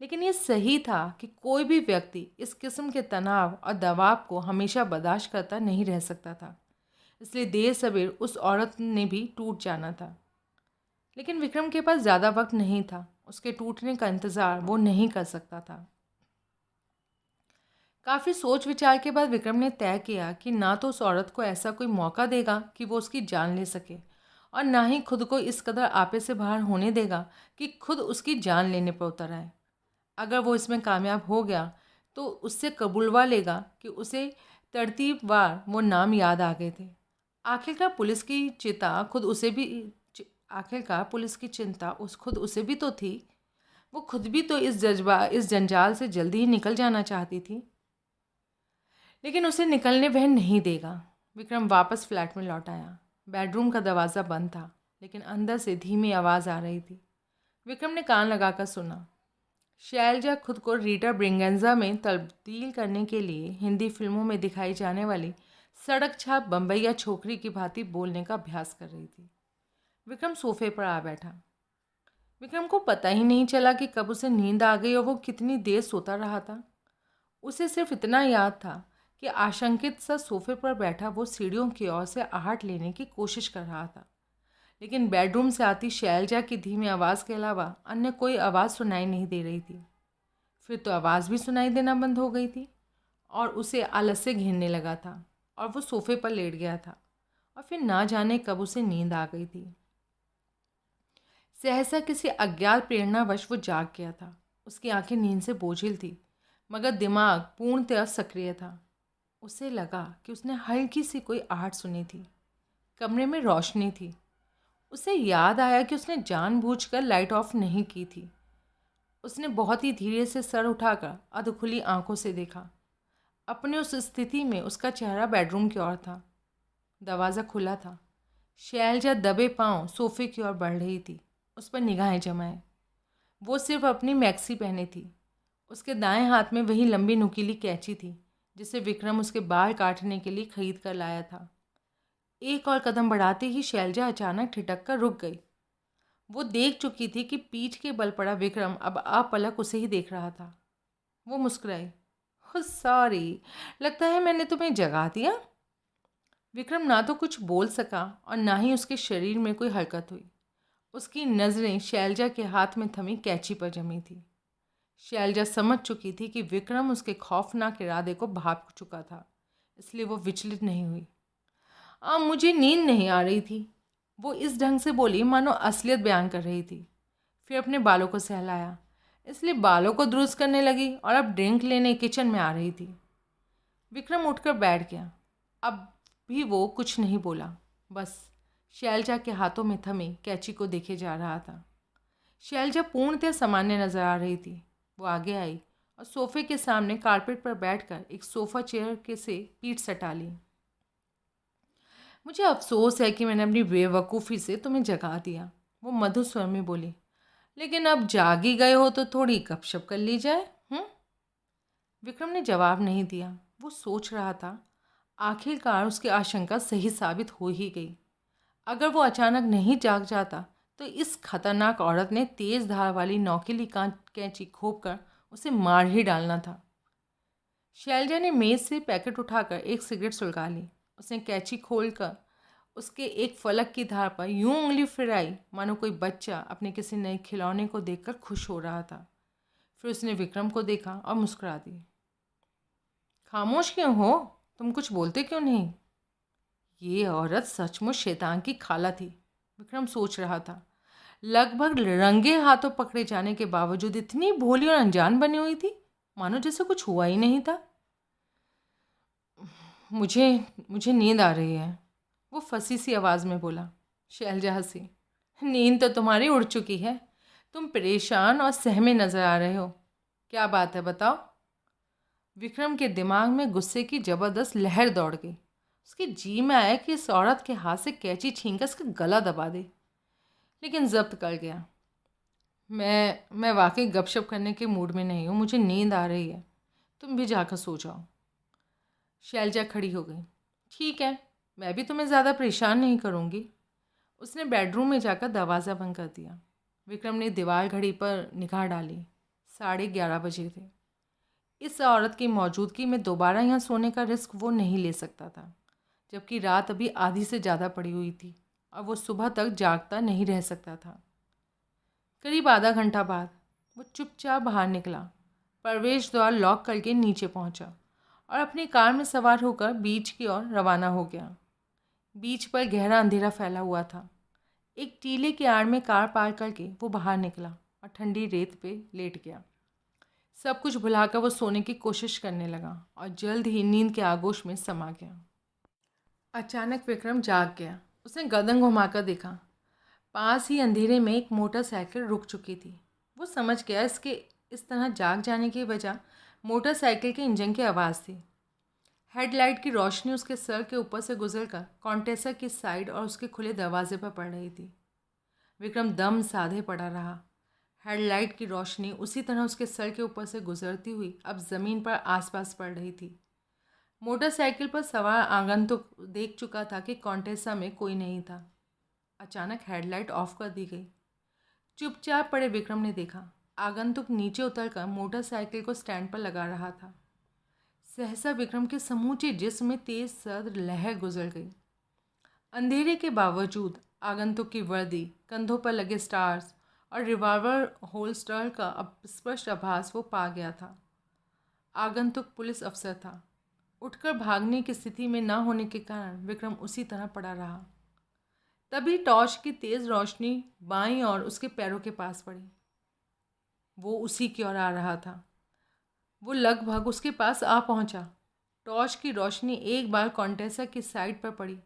लेकिन ये सही था कि कोई भी व्यक्ति इस किस्म के तनाव और दबाव को हमेशा बर्दाश्त करता नहीं रह सकता था। इसलिए देर सवेर उस औरत ने भी टूट जाना था। लेकिन विक्रम के पास ज़्यादा वक्त नहीं था। उसके टूटने का इंतज़ार वो नहीं कर सकता था। काफ़ी सोच विचार के बाद विक्रम ने तय किया कि ना तो उस औरत को ऐसा कोई मौका देगा कि वो उसकी जान ले सके, और ना ही खुद को इस कदर आपे से बाहर होने देगा कि खुद उसकी जान लेने पर उतर आए। अगर वो इसमें कामयाब हो गया तो उससे कबूलवा लेगा कि उसे तरतीबवार वो नाम याद आ गए थे। आखिरकार पुलिस की चिता खुद उसे भी आखिरकार पुलिस की चिंता उस खुद उसे भी तो थी। वो खुद भी तो इस जंजाल से जल्दी ही निकल जाना चाहती थी, लेकिन उसे निकलने वह नहीं देगा। विक्रम वापस फ्लैट में लौट आया। बेडरूम का दरवाज़ा बंद था, लेकिन अंदर से धीमी आवाज़ आ रही थी। विक्रम ने कान लगाकर सुना। शैलजा खुद को रीटा ब्रिगेंजा में तब्दील करने के लिए हिंदी फिल्मों में दिखाई जाने वाली सड़क छाप बम्बईया छोकरी की भांति बोलने का अभ्यास कर रही थी। विक्रम सोफे पर आ बैठा। विक्रम को पता ही नहीं चला कि कब उसे नींद आ गई और वो कितनी देर सोता रहा था। उसे सिर्फ इतना याद था कि आशंकित सा सोफे पर बैठा वो सीढ़ियों की ओर से आहट लेने की कोशिश कर रहा था, लेकिन बेडरूम से आती शैलजा की धीमी आवाज़ के अलावा अन्य कोई आवाज़ सुनाई नहीं दे रही थी। फिर तो आवाज़ भी सुनाई देना बंद हो गई थी और उसे आलस्य घेरने लगा था और वो सोफे पर लेट गया था, और फिर ना जाने कब उसे नींद आ गई थी। सहसा किसी अज्ञात प्रेरणावश वो जाग गया था। उसकी आंखें नींद से बोझिल थी, मगर दिमाग पूर्णतः सक्रिय था। उसे लगा कि उसने हल्की सी कोई आहट सुनी थी। कमरे में रोशनी थी। उसे याद आया कि उसने जानबूझकर लाइट ऑफ नहीं की थी। उसने बहुत ही धीरे से सर उठाकर अधखुली आंखों से देखा। अपने उस स्थिति में उसका चेहरा बेडरूम की ओर था। दरवाज़ा खुला था। शैलजा दबे पांव सोफे की ओर बढ़ रही थी, उस पर निगाहें जमाए। वो सिर्फ अपनी मैक्सी पहने थी। उसके दाएं हाथ में वही लंबी नुकीली कैंची थी जिसे विक्रम उसके बाल काटने के लिए खरीद कर लाया था। एक और कदम बढ़ाते ही शैलजा अचानक ठिठक कर रुक गई। वो देख चुकी थी कि पीठ के बल पड़ा विक्रम अब अपलक उसे ही देख रहा था। वो मुस्कुराई। "ओह सॉरी, लगता है मैंने तुम्हें जगा दिया।" विक्रम ना तो कुछ बोल सका और ना ही उसके शरीर में कोई हरकत हुई। उसकी नज़रें शैलजा के हाथ में थमी कैंची पर जमी थी। शैलजा समझ चुकी थी कि विक्रम उसके खौफनाक इरादे को भांप चुका था, इसलिए वो विचलित नहीं हुई। मुझे नींद नहीं आ रही थी, वो इस ढंग से बोली मानो असलियत बयान कर रही थी। फिर अपने बालों को सहलाया, इसलिए बालों को दुरुस्त करने लगी और अब ड्रिंक लेने किचन में आ रही थी। विक्रम उठकर बैठ गया। अब भी वो कुछ नहीं बोला, बस शैलजा के हाथों में थमे कैंची को देखे जा रहा था। शैलजा पूर्णतः सामान्य नजर आ रही थी। वो आगे आई और सोफे के सामने कारपेट पर बैठकर एक सोफ़ा चेयर के से पीठ सटा ली। "मुझे अफसोस है कि मैंने अपनी बेवकूफ़ी से तुम्हें जगा दिया," वो मधुर स्वर में बोली। "लेकिन अब जाग ही गए हो तो थोड़ी गपशप कर ली जाए। विक्रम ने जवाब नहीं दिया। वो सोच रहा था। आखिरकार उसकी आशंका सही साबित हो ही गई। अगर वो अचानक नहीं जाग जाता तो इस खतरनाक औरत ने तेज़ धार वाली नौकीली कैंची घोंप कर उसे मार ही डालना था। शैलजा ने मेज़ से पैकेट उठाकर एक सिगरेट सुलगा ली। उसने कैंची खोलकर उसके एक फलक की धार पर यूं उंगली फिराई मानो कोई बच्चा अपने किसी नए खिलौने को देखकर खुश हो रहा था। फिर उसने विक्रम को देखा और मुस्कुरा दी। "खामोश क्यों हो? तुम कुछ बोलते क्यों नहीं?" ये औरत सचमुच शैतान की खाला थी, विक्रम सोच रहा था। लगभग रंगे हाथों पकड़े जाने के बावजूद इतनी भोली और अनजान बनी हुई थी, मानो जैसे कुछ हुआ ही नहीं था। मुझे मुझे नींद आ रही है, वो फंसी सी आवाज़ में बोला। शैलजा हंसी। "नींद तो तुम्हारी उड़ चुकी है। तुम परेशान और सहमे नजर आ रहे हो। क्या बात है, बताओ?" विक्रम के दिमाग में गुस्से की जबरदस्त लहर दौड़ गई। उसकी जी में आया कि इस औरत के हाथ से कैंची छीनकर इसका गला दबा दे, लेकिन जब्त कर गया। मैं वाकई गपशप करने के मूड में नहीं हूँ। मुझे नींद आ रही है, तुम भी जाकर सो जाओ। शैलजा खड़ी हो गई। "ठीक है, मैं भी तुम्हें ज़्यादा परेशान नहीं करूँगी।" उसने बेडरूम में जाकर दरवाज़ा बंद कर दिया। विक्रम ने दीवार घड़ी पर निगाह डाली। 11:30 बजे थे। इस औरत की मौजूदगी में दोबारा यहाँ सोने का रिस्क वो नहीं ले सकता था, जबकि रात अभी आधी से ज़्यादा पड़ी हुई थी। और वो सुबह तक जागता नहीं रह सकता था। करीब आधा घंटा बाद वो चुपचाप बाहर निकला, प्रवेश द्वार लॉक करके नीचे पहुंचा और अपनी कार में सवार होकर बीच की ओर रवाना हो गया। बीच पर गहरा अंधेरा फैला हुआ था। एक टीले की आड़ में कार पार्क करके वो बाहर निकला और ठंडी रेत पे लेट गया। सब कुछ भुलाकर वो सोने की कोशिश करने लगा और जल्द ही नींद के आगोश में समा गया। अचानक विक्रम जाग गया। उसने गर्दन घुमाकर देखा। पास ही अंधेरे में एक मोटरसाइकिल रुक चुकी थी। वो समझ गया इसके इस तरह जाग जाने की वजह मोटरसाइकिल के इंजन की आवाज़ थी। हेडलाइट की रोशनी उसके सर के ऊपर से गुजरकर कॉन्टेसा की साइड और उसके खुले दरवाजे पर पड़ रही थी। विक्रम दम साधे पड़ा रहा। हेडलाइट की रोशनी उसी तरह उसके सर के ऊपर से गुजरती हुई अब ज़मीन पर आसपास पड़ रही थी। मोटरसाइकिल पर सवार आगंतुक देख चुका था कि कॉन्टेसा में कोई नहीं था। अचानक हेडलाइट ऑफ कर दी गई। चुपचाप पड़े विक्रम ने देखा आगंतुक नीचे उतरकर मोटरसाइकिल को स्टैंड पर लगा रहा था। सहसा विक्रम के समूचे जिस्म में तेज सर्द लहर गुजर गई। अंधेरे के बावजूद आगंतुक की वर्दी, कंधों पर लगे स्टार्स और रिवॉल्वर होल्स्टर का स्पष्ट आभास वो पा गया था। आगंतुक पुलिस अफसर था। उठकर भागने की स्थिति में न होने के कारण विक्रम उसी तरह पड़ा रहा। तभी टॉर्च की तेज़ रोशनी बाईं ओर उसके पैरों के पास पड़ी। वो उसी की ओर आ रहा था। वो लगभग उसके पास आ पहुंचा। टॉर्च की रोशनी एक बार कॉन्टेसा की साइड पर पड़ी,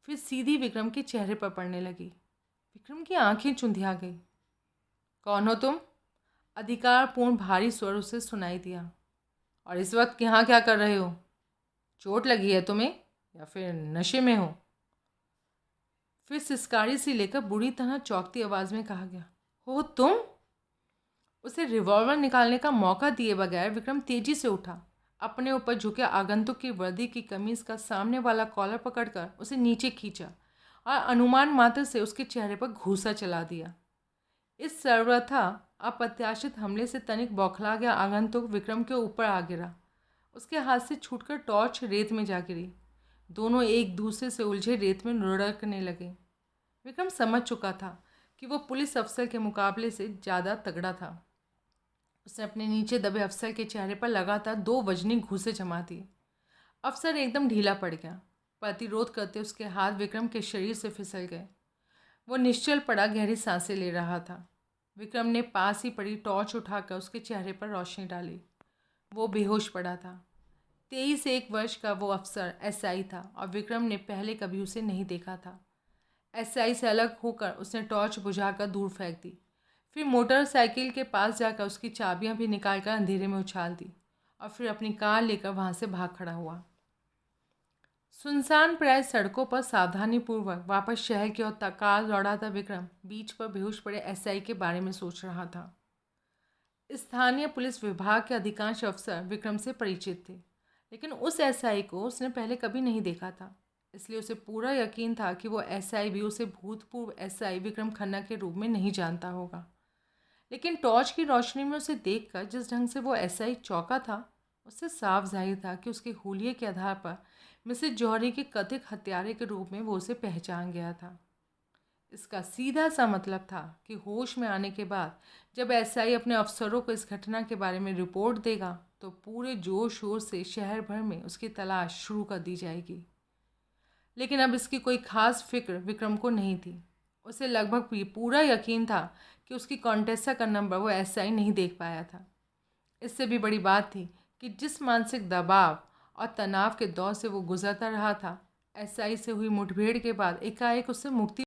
फिर सीधी विक्रम के चेहरे पर पड़ने लगी। विक्रम की आंखें चुंधिया गई। कौन हो तुम? अधिकारपूर्ण भारी स्वर उसे सुनाई दिया। और इस वक्त यहाँ क्या कर रहे हो? चोट लगी है तुम्हें या फिर नशे में हो? फिर सिसकारी सी लेकर बुरी तरह चौंकती आवाज़ में कहा गया, हो तुम? उसे रिवॉल्वर निकालने का मौका दिए बगैर विक्रम तेजी से उठा। अपने ऊपर झुके आगंतुक की वर्दी की कमीज़ का सामने वाला कॉलर पकड़कर उसे नीचे खींचा और अनुमान मात्र से उसके चेहरे पर घूसा चला दिया। इस सर्वथा अप्रत्याशित हमले से तनिक बौखला गया आगंतुक विक्रम के ऊपर आ गिरा। उसके हाथ से छूटकर टॉर्च रेत में जा गिरी। दोनों एक दूसरे से उलझे रेत में लुढ़कने लगे। विक्रम समझ चुका था कि वो पुलिस अफसर के मुकाबले से ज़्यादा तगड़ा था। उसने अपने नीचे दबे अफसर के चेहरे पर लगातार 2 वजनी घूंसे जमा दिए। अफसर एकदम ढीला पड़ गया। प्रतिरोध करते उसके हाथ विक्रम के शरीर से फिसल गए। वो निश्चल पड़ा गहरी सांसें ले रहा था। विक्रम ने पास ही पड़ी टॉर्च उठाकर उसके चेहरे पर रोशनी डाली। वो बेहोश पड़ा था। 23 वर्ष का वो अफसर एसआई था और विक्रम ने पहले कभी उसे नहीं देखा था। एसआई से अलग होकर उसने टॉर्च बुझाकर दूर फेंक दी। फिर मोटरसाइकिल के पास जाकर उसकी चाबियां भी निकालकर अंधेरे में उछाल दी और फिर अपनी कार लेकर वहां से भाग खड़ा हुआ। सुनसान प्राय सड़कों पर सावधानीपूर्वक वापस शहर की ओर कार दौड़ाता विक्रम बीच पर बेहोश पड़े एसआई के बारे में सोच रहा था। स्थानीय पुलिस विभाग के अधिकांश अफसर विक्रम से परिचित थे, लेकिन उस एसआई को उसने पहले कभी नहीं देखा था। इसलिए उसे पूरा यकीन था कि वो एसआई भी उसे भूतपूर्व एसआई विक्रम खन्ना के रूप में नहीं जानता होगा। लेकिन टॉर्च की रोशनी में उसे देखकर जिस ढंग से वो एसआई चौंका था, उससे साफ जाहिर था कि उसके हुलिये के आधार पर मिसेस जौहरी के कथित हत्यारे के रूप में वो उसे पहचान गया था। इसका सीधा सा मतलब था कि होश में आने के बाद जब एसआई अपने अफसरों को इस घटना के बारे में रिपोर्ट देगा तो पूरे जोर शोर से शहर भर में उसकी तलाश शुरू कर दी जाएगी। लेकिन अब इसकी कोई खास फिक्र विक्रम को नहीं थी। उसे लगभग पूरा यकीन था कि उसकी कॉन्टेसा का नंबर वो एसआई नहीं देख पाया था। इससे भी बड़ी बात थी कि जिस मानसिक दबाव और तनाव के दौर से वो गुजरता रहा था, एसआई से हुई मुठभेड़ के बाद एकाएक उससे मुक्ति